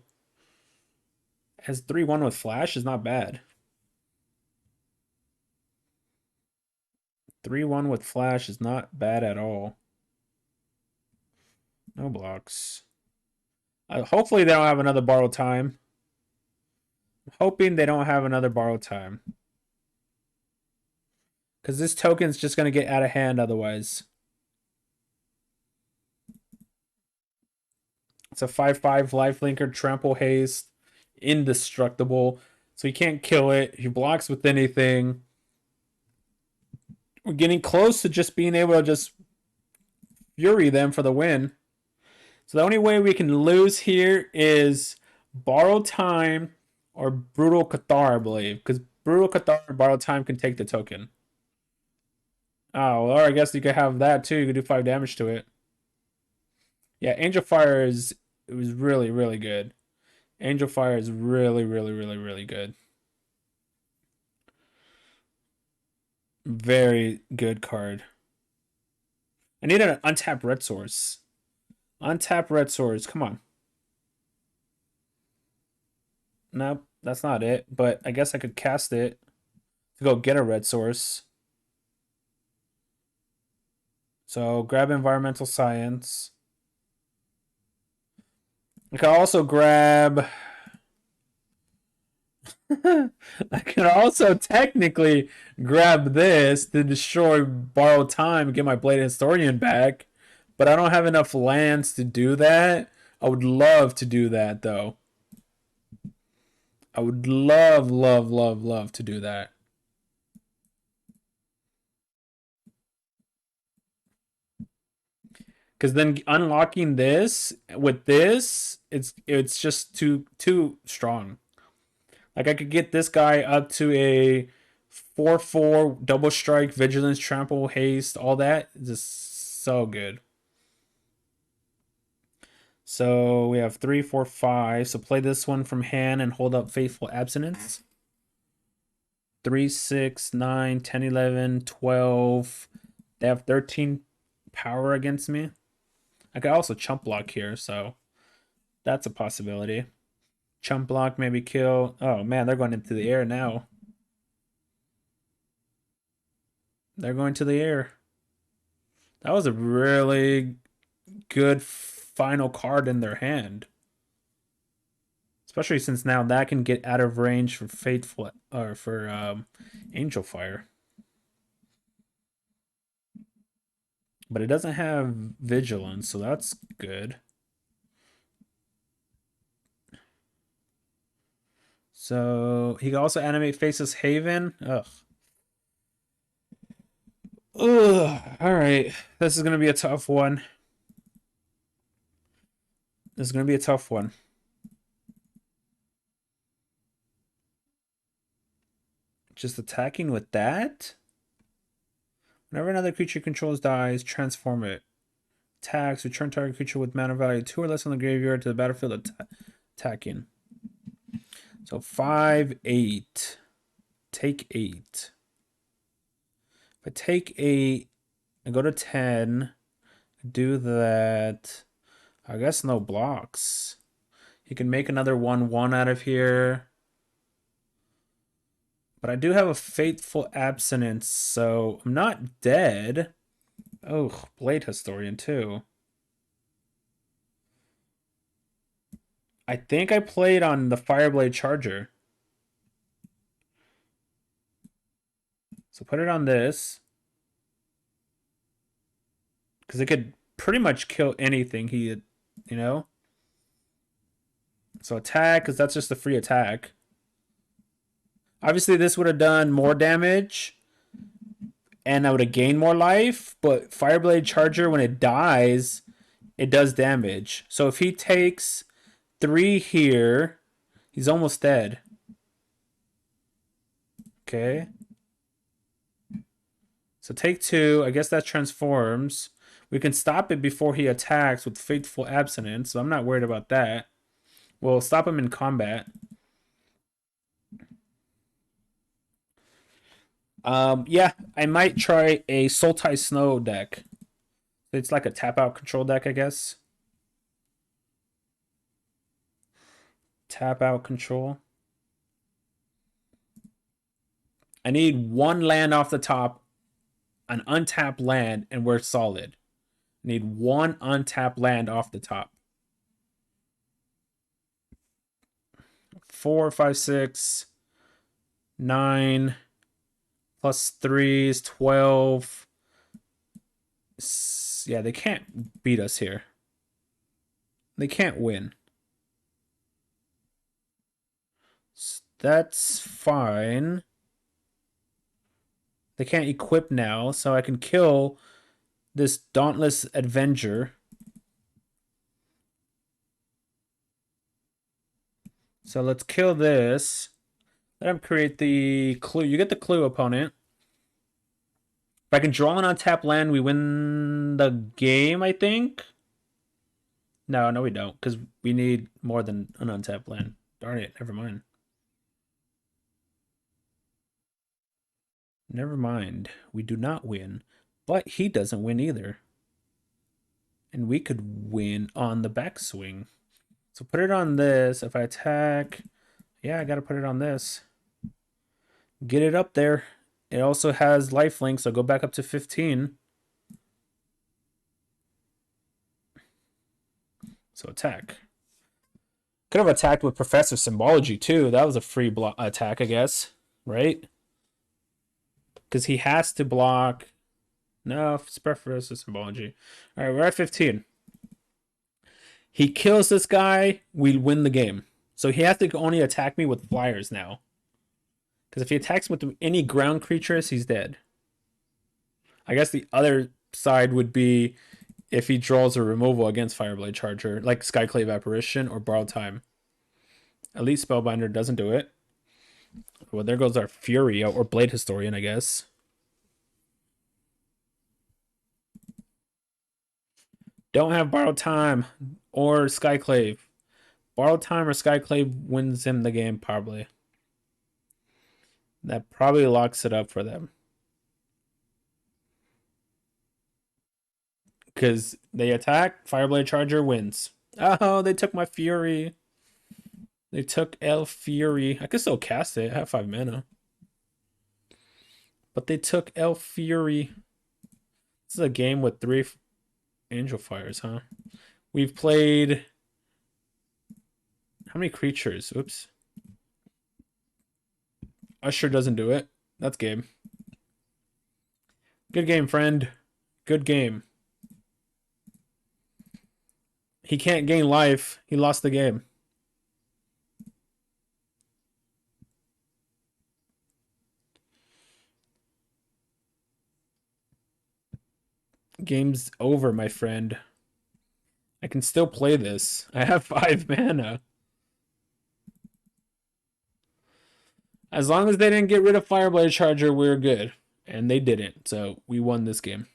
Has 3-1 with flash is not bad. 3-1 with flash is not bad at all. No blocks. Hopefully they don't have another borrow time. I'm hoping they don't have another borrow time. Because this token's just going to get out of hand otherwise. It's a 5/5 lifelinker, trample haste, indestructible. So you can't kill it. He blocks with anything. We're getting close to just being able to just fury them for the win. So the only way we can lose here is borrow time or brutal Cathar, I believe. Because brutal Cathar and borrow time can take the token. Oh, or I guess you could have that too. You could do 5 damage to it. Yeah, Angel Fire it was really, really good. Angel Fire is really, really, really, really good. Very good card. I need an untap red source. Untap red source. Come on. Nope, that's not it. But I guess I could cast it to go get a red source. So grab environmental science. I can also grab. I can also technically grab this to destroy borrowed time and get my Blade Historian back, but I don't have enough lands to do that. I would love to do that though. I would love, love, love, love to do that. Because then unlocking this with this, it's just too strong. Like I could get this guy up to a 4/4 double strike, vigilance, trample, haste, all that. Just so good. So we have 3, 4, 5. So play this one from hand and hold up Faithful Abstinence. 3, 6, 9, 10, 11, 12. They have 13 power against me. I could also chump block here, so that's a possibility. Chump block, maybe kill. Oh man, they're going into the air now. They're going to the air. That was a really good final card in their hand. Especially since now that can get out of range for Faithful or for Angel Fire. But it doesn't have Vigilance, so that's good. So he can also animate Faceless Haven. Ugh. Ugh. Alright. This is gonna be a tough one. This is gonna be a tough one. Just attacking with that? Whenever another creature controls dies, transform it. Attacks, return target creature with mana value 2 or less on the graveyard to the battlefield attacking. So 5, 8. Take 8. If I take 8, I go to 10. Do that. I guess no blocks. You can make another 1/1 out of here. But I do have a Faithful Abstinence, so I'm not dead. Oh, Blade Historian too. I think I played on the Fireblade Charger. So put it on this. Because it could pretty much kill anything he, you know? So attack, because that's just a free attack. Obviously, this would have done more damage, and I would have gained more life, but Fireblade Charger, when it dies, it does damage. So if he takes 3 here, he's almost dead. Okay. So take 2. I guess that transforms. We can stop it before he attacks with Faithful Abstinence, so I'm not worried about that. We'll stop him in combat. Yeah, I might try a Sultai Snow deck. It's like a tap out control deck, I guess. Tap out control. I need 1 land off the top, an untapped land, and we're solid. I need 1 untapped land off the top. 4, 5, 6, 9 plus 3 is 12. Yeah, they can't beat us here. They can't win. That's fine. They can't equip now, so I can kill this Dauntless Avenger. So let's kill this. Let him create the clue. You get the clue, opponent. If I can draw an untapped land, we win the game, I think. No, we don't, because we need more than an untapped land. Darn it, never mind. Never mind. We do not win, but he doesn't win either. And we could win on the backswing. So put it on this. If I attack, yeah, I got to put it on this. Get it up there. It also has lifelink, so go back up to 15. So attack. Could have attacked with Professor Symbology too. That was a free attack, I guess. Right? Because he has to block. No, it's Professor Symbology. Alright, we're at 15. He kills this guy, we win the game. So he has to only attack me with flyers now. Because if he attacks with any ground creatures, he's dead. I guess the other side would be if he draws a removal against Fireblade Charger, like Skyclave Apparition or Borrowed Time. Elite Spellbinder doesn't do it. Well, there goes our Fury or Blade Historian, I guess. Don't have Borrowed Time or Skyclave. Borrowed Time or Skyclave wins him the game, probably. That probably locks it up for them. Because they attack, Fireblade Charger wins. Oh, they took my Fury. They took El Fury. I could still cast it. I have 5 mana. But they took El Fury. This is a game with 3 Angel Fires, huh? We've played... How many creatures? Oops. Usher doesn't do it. That's game. Good game, friend. Good game. He can't gain life. He lost the game. Game's over, my friend. I can still play this. I have 5 mana. As long as they didn't get rid of Fireblade Charger, we're good. And they didn't, so we won this game.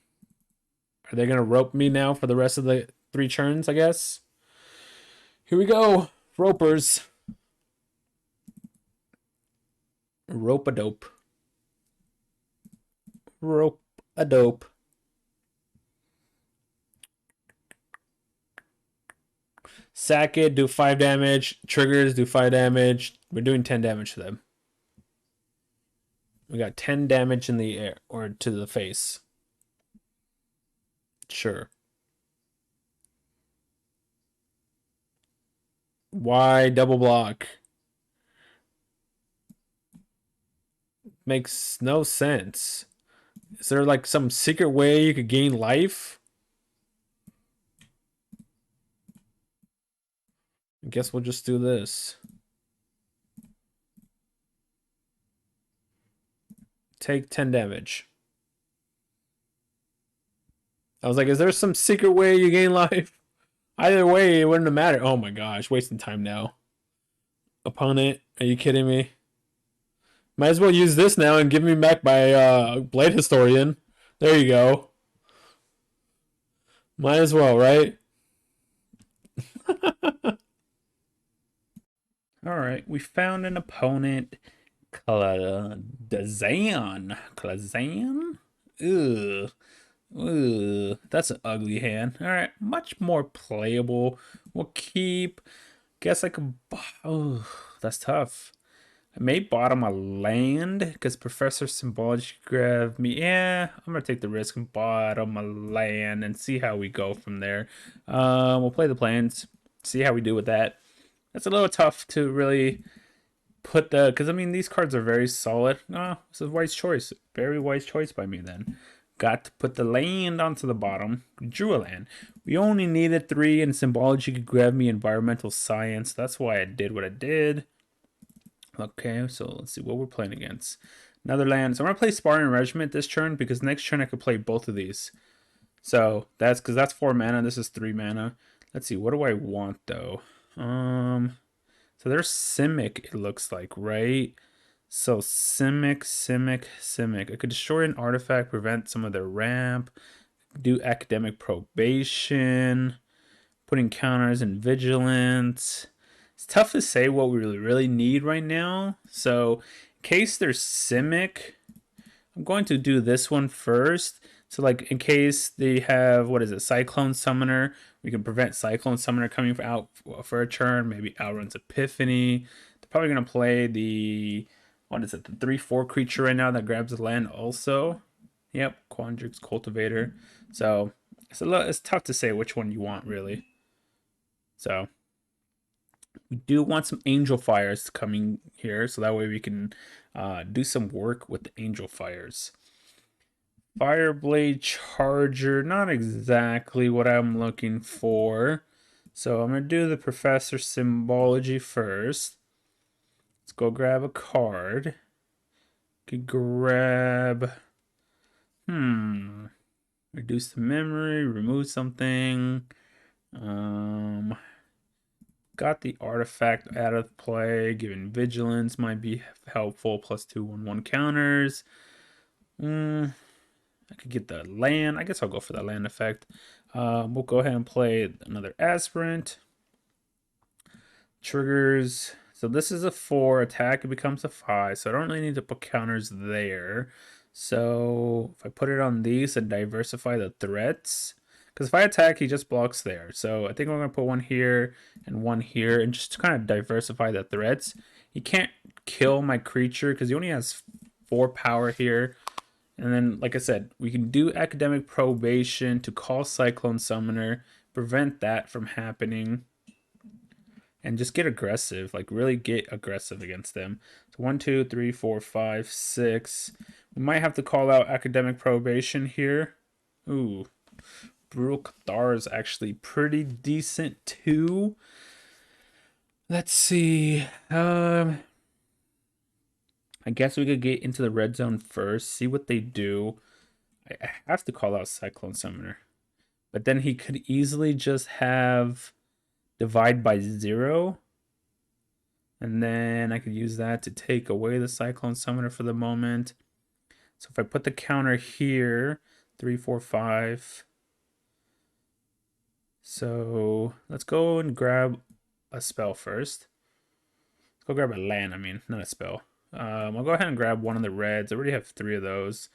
Are they going to rope me now for the rest of the 3 turns, I guess? Here we go. Ropers. Rope-a-dope. Rope-a-dope. Sack it, do 5 damage. Triggers, do 5 damage. We're doing 10 damage to them. We got 10 damage in the air, or to the face. Sure. Why double block? Makes no sense. Is there like some secret way you could gain life? I guess we'll just do this. Take 10 damage. I was like, is there some secret way you gain life? Either way, it wouldn't have mattered. Oh my gosh, wasting time now. Opponent, are you kidding me? Might as well use this now and give me back my Blade Historian. There you go. Might as well, right? Alright, we found an opponent. Klazan. Klazan? Ugh. Ugh. That's an ugly hand. Alright, much more playable. We'll keep. Guess I could. Oh, that's tough. I may bottom a land because Professor Symbology grabbed me. Yeah, I'm gonna take the risk and bottom a land and see how we go from there. We'll play the plans, see how we do with that. That's a little tough to really put the, because I mean these cards are very solid. Oh, it's a wise choice, very wise choice by me then. Got to put the land onto the bottom. Drew a land. We only needed 3, and Symbology could grab me Environmental Science. That's why I did what I did. Okay, so let's see what we're playing against. Another land. So I'm going to play Spartan Regiment this turn because next turn I could play both of these. So that's because that's 4 mana. This is 3 mana. Let's see. What do I want though? So there's Simic, it looks like, right? So Simic. I could destroy an artifact, prevent some of their ramp, do academic probation, putting counters in vigilance. It's tough to say what we really need right now. So in case there's Simic, I'm going to do this one first. So like in case they have, what is it, Cyclone Summoner, we can prevent Cyclone Summoner coming out for a turn. Maybe Outruns Epiphany. They're probably going to play the, what is it, the 3/4 creature right now that grabs the land also. Yep, Quandrix Cultivator. So it's tough to say which one you want really. So we do want some Angel Fires coming here, so that way we can do some work with the Angel Fires. Fireblade Charger, not exactly what I'm looking for. So I'm going to do the Professor Symbology first. Let's go grab a card. Could grab... Reduce the memory, remove something. Got the artifact out of play. Giving vigilance might be helpful. Plus 2/1/1 counters. I could get the land. I guess I'll go for the land effect. We'll go ahead and play another aspirant. Triggers. So this is a 4 attack. It becomes a 5. So I don't really need to put counters there. So if I put it on these and diversify the threats, because if I attack, he just blocks there. So I think I'm going to put one here and one here and just to kind of diversify the threats. He can't kill my creature because he only has 4 power here. And then, like I said, we can do Academic Probation to call Cyclone Summoner, prevent that from happening, and just get aggressive, like really get aggressive against them. So 1, 2, 3, 4, 5, 6. We might have to call out Academic Probation here. Ooh, Brutal Cathar is actually pretty decent too. Let's see. I guess we could get into the red zone first, see what they do. I have to call out Cyclone Summoner. But then he could easily just have divide by 0. And then I could use that to take away the Cyclone Summoner for the moment. So if I put the counter here, 3, 4, 5. So let's go and grab a spell first. Let's go grab a land, not a spell. I'll go ahead and grab one of the reds. I already have 3 of those.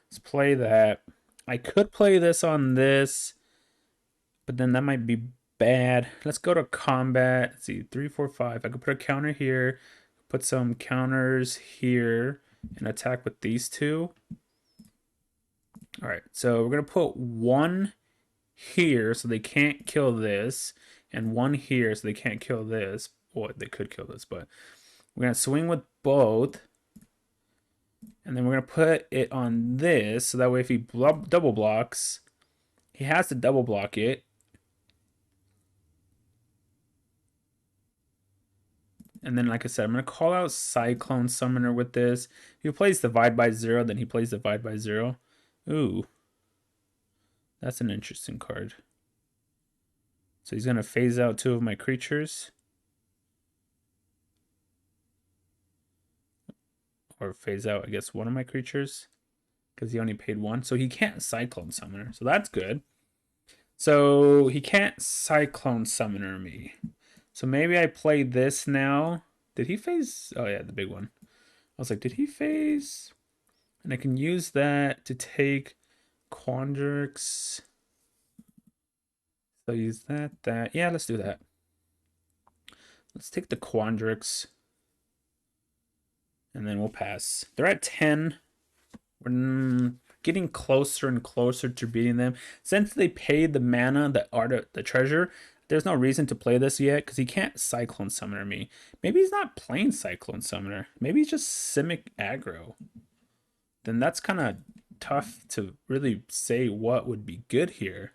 Let's play that. I could play this on this, but then that might be bad. Let's go to combat. Let's see, 3, 4, 5. I could put a counter here, put some counters here, and attack with these 2. All right, so we're going to put 1 here so they can't kill this. and one here, so they can't kill this. Well, they could kill this, but we're gonna swing with both, and then we're gonna put it on this, so that way if he double blocks, he has to double block it. And then, like I said, I'm going to call out Cyclone Summoner with this. If he plays Divide by Zero, then he plays Divide by Zero. Ooh. That's an interesting card. So he's going to phase out 2 of my creatures. Or phase out, I guess, 1 of my creatures. Because he only paid 1. So he can't Cyclone Summoner. So that's good. So he can't Cyclone Summoner me. So maybe I play this now. Did he phase? Oh, yeah, the big one. I was like, did he phase? And I can use that to take Quandrix. So use that. Yeah, let's do that. Let's take the Quandrix. And then we'll pass. They're at 10. We're getting closer and closer to beating them. Since they paid the mana, the treasure, there's no reason to play this yet because he can't Cyclone Summoner me. Maybe he's not playing Cyclone Summoner. Maybe he's just Simic Aggro. Then that's kind of tough to really say what would be good here.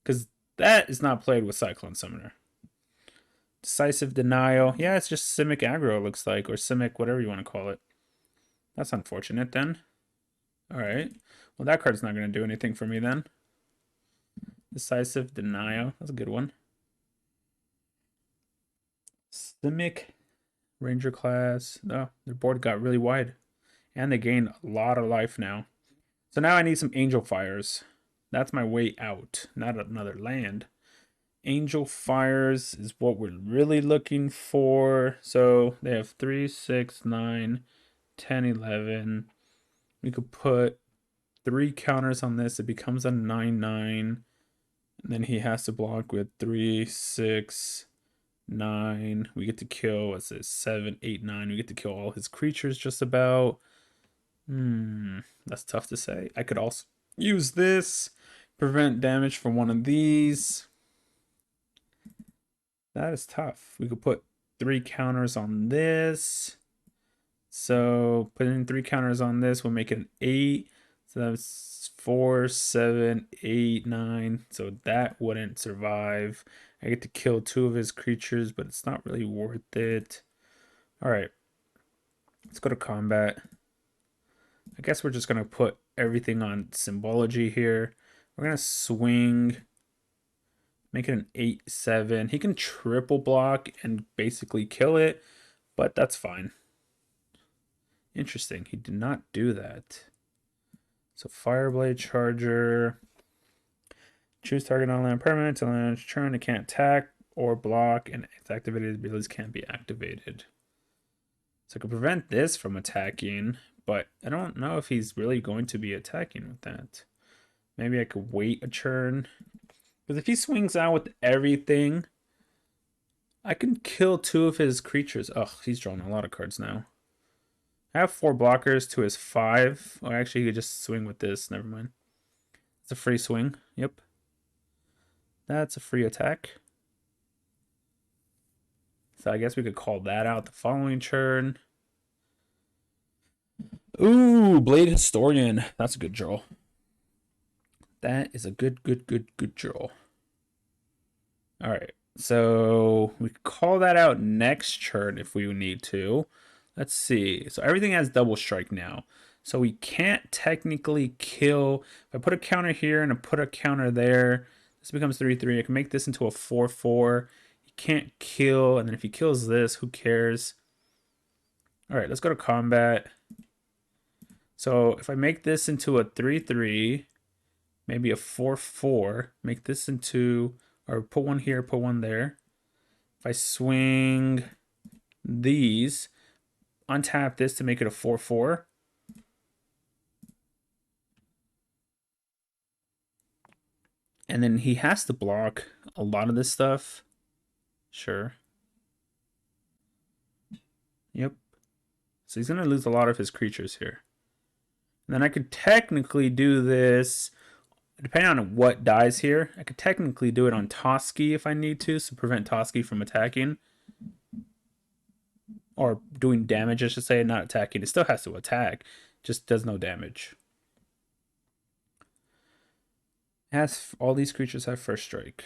Because that is not played with Cyclone Summoner. Decisive Denial. Yeah, it's just Simic Aggro, it looks like. Or Simic, whatever you want to call it. That's unfortunate then. Alright. Well, that card's not going to do anything for me then. Decisive Denial. That's a good one. Simic Ranger class. Oh, their board got really wide. And they gained a lot of life now. So now I need some Angel Fires. That's my way out. Not another land. Angel Fires is what we're really looking for. So they have 3, 6, 9, 10, 11. We could put 3 counters on this. It becomes a 9/9. And then he has to block with 3, 6, 9. We get to kill, what's this? 7, 8, 9. We get to kill all his creatures just about. That's tough to say. I could also use this. Prevent damage from one of these. That is tough. We could put 3 counters on this. So putting 3 counters on this will make it an 8. So that's 4, 7, 8, 9. So that wouldn't survive. I get to kill 2 of his creatures, but it's not really worth it. Alright. Let's go to combat. I guess we're just going to put everything on Symbology here. We're going to swing. Make it an 8/7. He can triple block and basically kill it, but that's fine. Interesting. He did not do that. So Fireblade Charger. Choose target non-land permanent to land turn. It can't attack or block, and its activated abilities can't be activated. So I can prevent this from attacking, but I don't know if he's really going to be attacking with that. Maybe I could wait a turn. Because if he swings out with everything, I can kill 2 of his creatures. Ugh, he's drawing a lot of cards now. I have 4 blockers to his 5. Or actually, he could just swing with this. Never mind. It's a free swing. Yep. That's a free attack. So I guess we could call that out the following turn. Ooh, Blade Historian. That's a good draw. That is a good draw. All right. So we call that out next turn if we need to. Let's see. So everything has double strike now. So we can't technically kill. If I put a counter here and I put a counter there, this becomes 3/3. I can make this into a 4/4. He can't kill. And then if he kills this, who cares? All right, let's go to combat. So if I make this into a 3/3, maybe a 4/4, make this into, or put one here, put one there. If I swing these, untap this to make it a 4/4. And then he has to block a lot of this stuff. Sure. Yep. So he's going to lose a lot of his creatures here. And then I could technically do this depending on what dies here, I could technically do it on Toski if I need to prevent Toski from attacking. Or doing damage, I should say, not attacking. It still has to attack, just does no damage. All these creatures have first strike.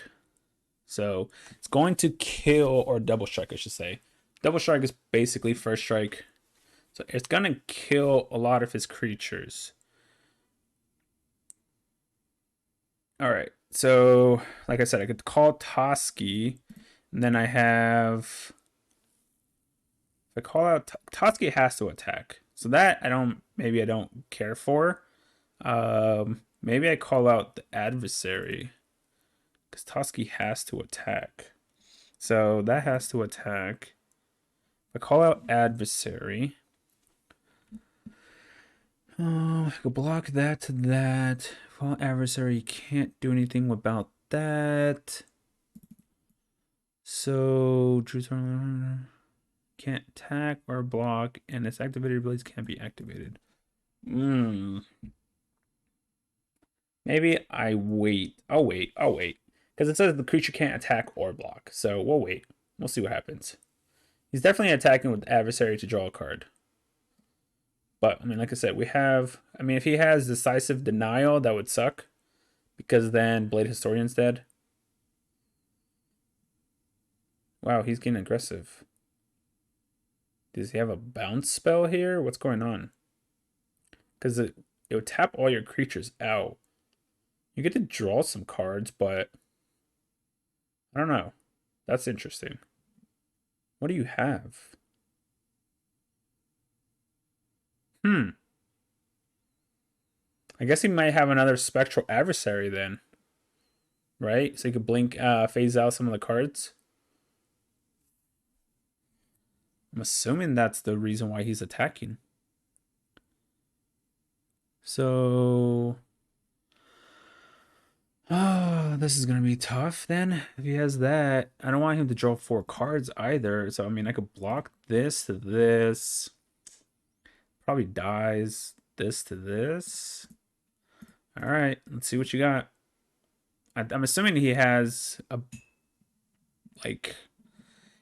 So it's going to kill, or double strike, I should say. Double strike is basically first strike. So it's going to kill a lot of his creatures. All right. So, like I said, I could call Toski. And then I have... If I call out... Toski has to attack. So that maybe I don't care for. Maybe I call out the adversary. Because Toski has to attack. So that has to attack. If I call out adversary... I could block that to that. Well, adversary can't do anything about that. So, can't attack or block, and its activated abilities can't be activated. Maybe I wait. I'll wait. Because it says the creature can't attack or block. So we'll wait. We'll see what happens. He's definitely attacking with adversary to draw a card. But, I mean, like I said, if he has Decisive Denial, that would suck. Because then Blade Historian's dead. Wow, he's getting aggressive. Does he have a bounce spell here? What's going on? Because it would tap all your creatures out. You get to draw some cards, but... I don't know. That's interesting. What do you have? I guess he might have another Spectral Adversary then. Right? So he could blink, phase out some of the cards. I'm assuming that's the reason why he's attacking. So... this is going to be tough then. If he has that, I don't want him to draw 4 cards either. So, I mean, I could block this to this. Probably dies this to this. All right, let's see what you got. I'm assuming he has either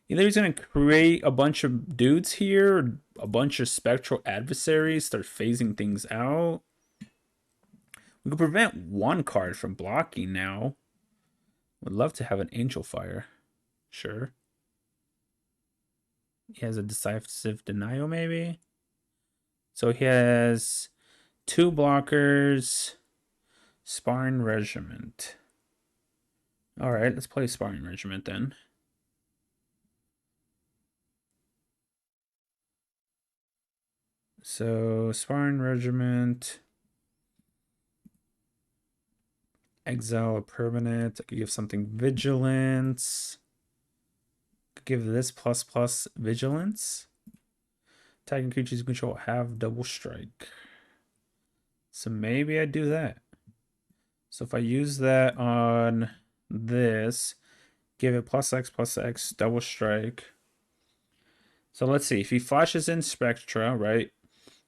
he's going to create a bunch of dudes here, or a bunch of Spectral Adversaries, start phasing things out. We could prevent 1 card from blocking now. Would love to have an Angel Fire. Sure. He has a Decisive Denial, maybe? So he has 2 blockers. Sparring Regiment. Alright, let's play Sparring Regiment then. So, Sparring Regiment. Exile a permanent. I could give something Vigilance. I could give this ++ Vigilance. Attacking creatures you control have double strike. So maybe I do that. So if I use that on this, give it +X, double strike. So let's see. If he flashes in Spectra, right?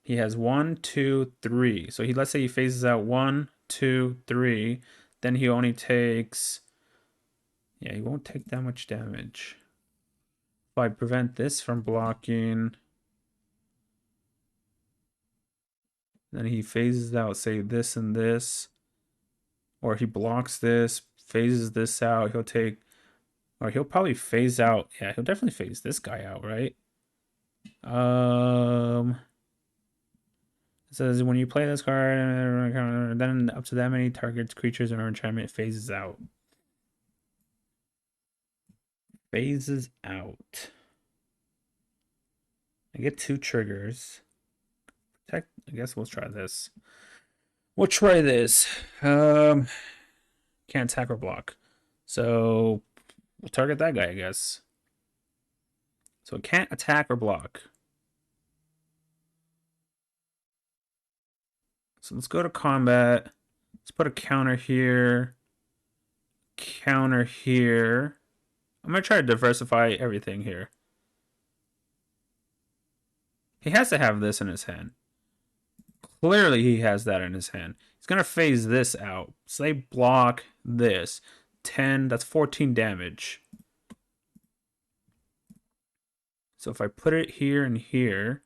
He has 1, 2, 3. So let's say he phases out 1, 2, 3. Then he only takes... Yeah, he won't take that much damage. If I prevent this from blocking... Then he phases out, say, this and this. Or he blocks this, phases this out. He'll take... Or he'll probably phase out... Yeah, he'll definitely phase this guy out, right? It says when you play this card, then up to that many targets, creatures, or enchantment phases out. Phases out. I get 2 triggers. Protect. I guess we'll try this. We'll try this. Can't attack or block. So we'll target that guy, I guess. So it can't attack or block. So let's go to combat. Let's put a counter here. Counter here. I'm going to try to diversify everything here. He has to have this in his hand. Clearly he has that in his hand. He's going to phase this out. So they block this. 10, that's 14 damage. So if I put it here and here,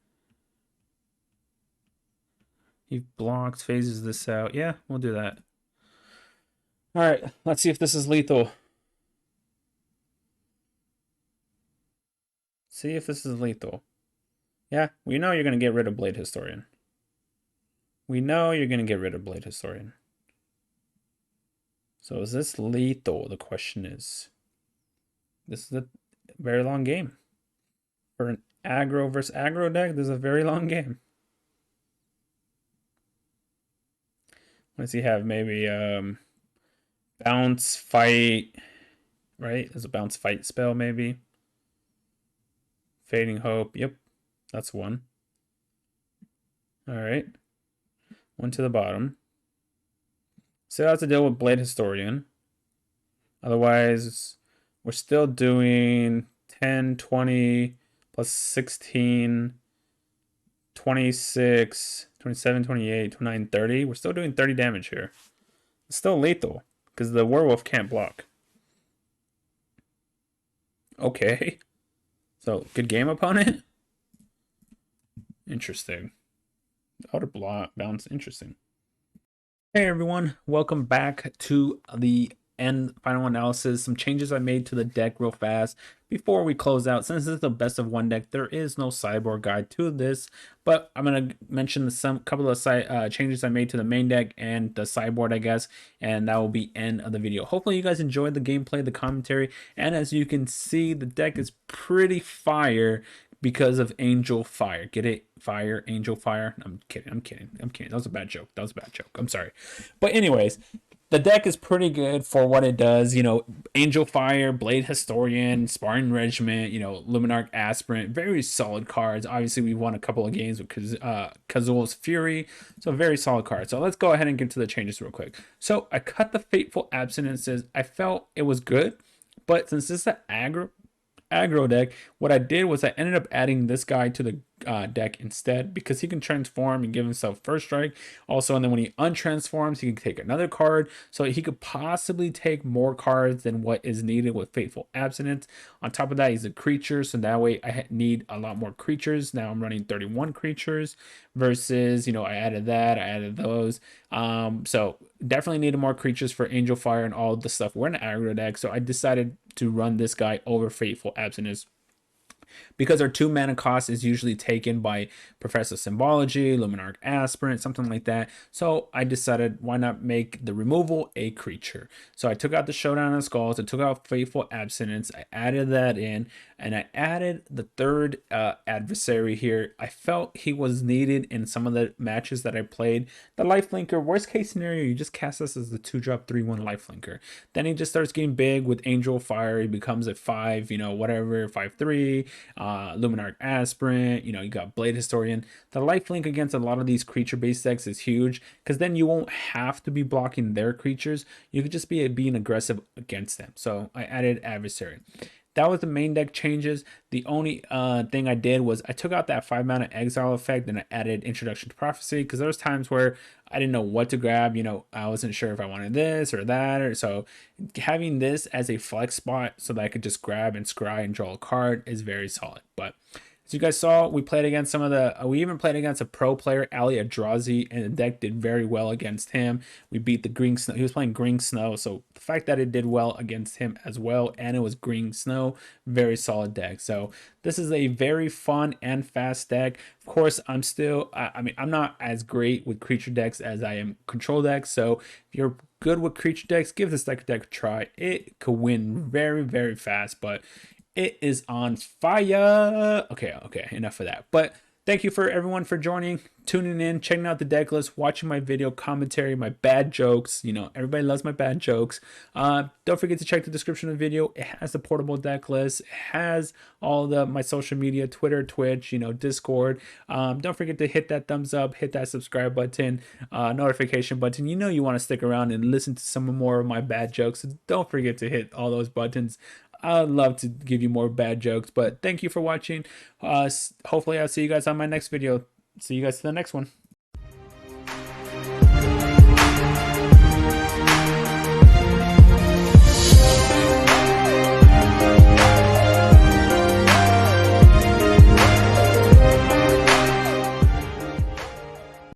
he blocks, phases this out. Yeah, we'll do that. All right, let's see if this is lethal. See if this is lethal. Yeah, we know you're going to get rid of Blade Historian. We know you're going to get rid of Blade Historian. So is this lethal? The question is. This is a very long game. For an aggro versus aggro deck, this is a very long game. What does he have? Maybe bounce, fight, right? There's a bounce, fight spell, maybe. Fading Hope. Yep, that's one. All right. One to the bottom. Still have to deal with Blade Historian. Otherwise, we're still doing 10, 20, plus 16, 26, 27, 28, 29, 30. We're still doing 30 damage here. It's still lethal because the werewolf can't block. Okay. So, good game, opponent? Interesting. Outer block bounce. Interesting. Hey everyone, welcome back to the final analysis. Some changes I made to the deck real fast before we close out. Since this is the best of one deck, there is no sideboard guide to this, but I'm gonna mention some couple of changes I made to the main deck and the sideboard, I guess, and that will be end of the video. Hopefully you guys enjoyed the gameplay, the commentary, and as you can see, the deck is pretty fire because of Angel Fire. Get it? Fire, Angel Fire. I'm kidding. That was a bad joke. I'm sorry. But anyways, the deck is pretty good for what it does. You know, Angel Fire, Blade Historian, Spartan Regiment, you know, Luminarch Aspirant, very solid cards. Obviously, we won a couple of games with Kazul's Fury, so very solid card. So let's go ahead and get to the changes real quick. So I cut the Fateful Abstinences. I felt it was good, but since this is an aggro deck, what I did was I ended up adding this guy to the deck instead because he can transform and give himself first strike. Also, and then when he untransforms, he can take another card. So he could possibly take more cards than what is needed with Fateful Abstinence. On top of that, he's a creature, so that way I need a lot more creatures. Now I'm running 31 creatures versus, you know, I added that, I added those. So definitely needed more creatures for Angel Fire and all the stuff. We're in an aggro deck, so I decided to run this guy over Fateful Abstinence because our 2 mana cost is usually taken by Professor Symbology, Luminarch Aspirant, something like that. So I decided why not make the removal a creature. So I took out the Showdown of Skulls, I took out Fateful Abstinence, I added that in, and I added the third adversary here. I felt he was needed in some of the matches that I played. The Lifelinker, worst case scenario, you just cast this as the 2-drop 3/1 Lifelinker. Then he just starts getting big with Angel Fire. He becomes a 5, you know, whatever, 5/3. Luminarch Aspirant, you know, you got Blade Historian. The lifelink against a lot of these creature-based decks is huge because then you won't have to be blocking their creatures. You could just be being aggressive against them. So I added Adversary. That was the main deck changes. The only thing I did was I took out that 5 mana exile effect and I added Introduction to Prophecy because there was times where I didn't know what to grab. You know, I wasn't sure if I wanted this or that, or so having this as a flex spot so that I could just grab and scry and draw a card is very solid. But as you guys saw, we played against some of the, we even played against a pro player, AliEldrazi, and the deck did very well against him. We beat the Green Snow. He was playing Green Snow, so the fact that it did well against him as well, and it was Green Snow, very solid deck. So this is a very fun and fast deck. Of course, I'm still, I mean, I'm not as great with creature decks as I am control decks, so if you're good with creature decks, give this deck a try. It could win very, very fast, but it is on fire. Okay, enough of that. But thank you for everyone for joining, tuning in, checking out the deck list, watching my video commentary, my bad jokes. You know, everybody loves my bad jokes. Don't forget to check the description of the video. It has the portable deck list. It has all my social media, Twitter, Twitch, you know, Discord. Don't forget to hit that thumbs up, hit that subscribe button, notification button. You know you want to stick around and listen to some more of my bad jokes. So don't forget to hit all those buttons. I'd love to give you more bad jokes, but thank you for watching. Hopefully I'll see you guys on my next video. See you guys in the next one.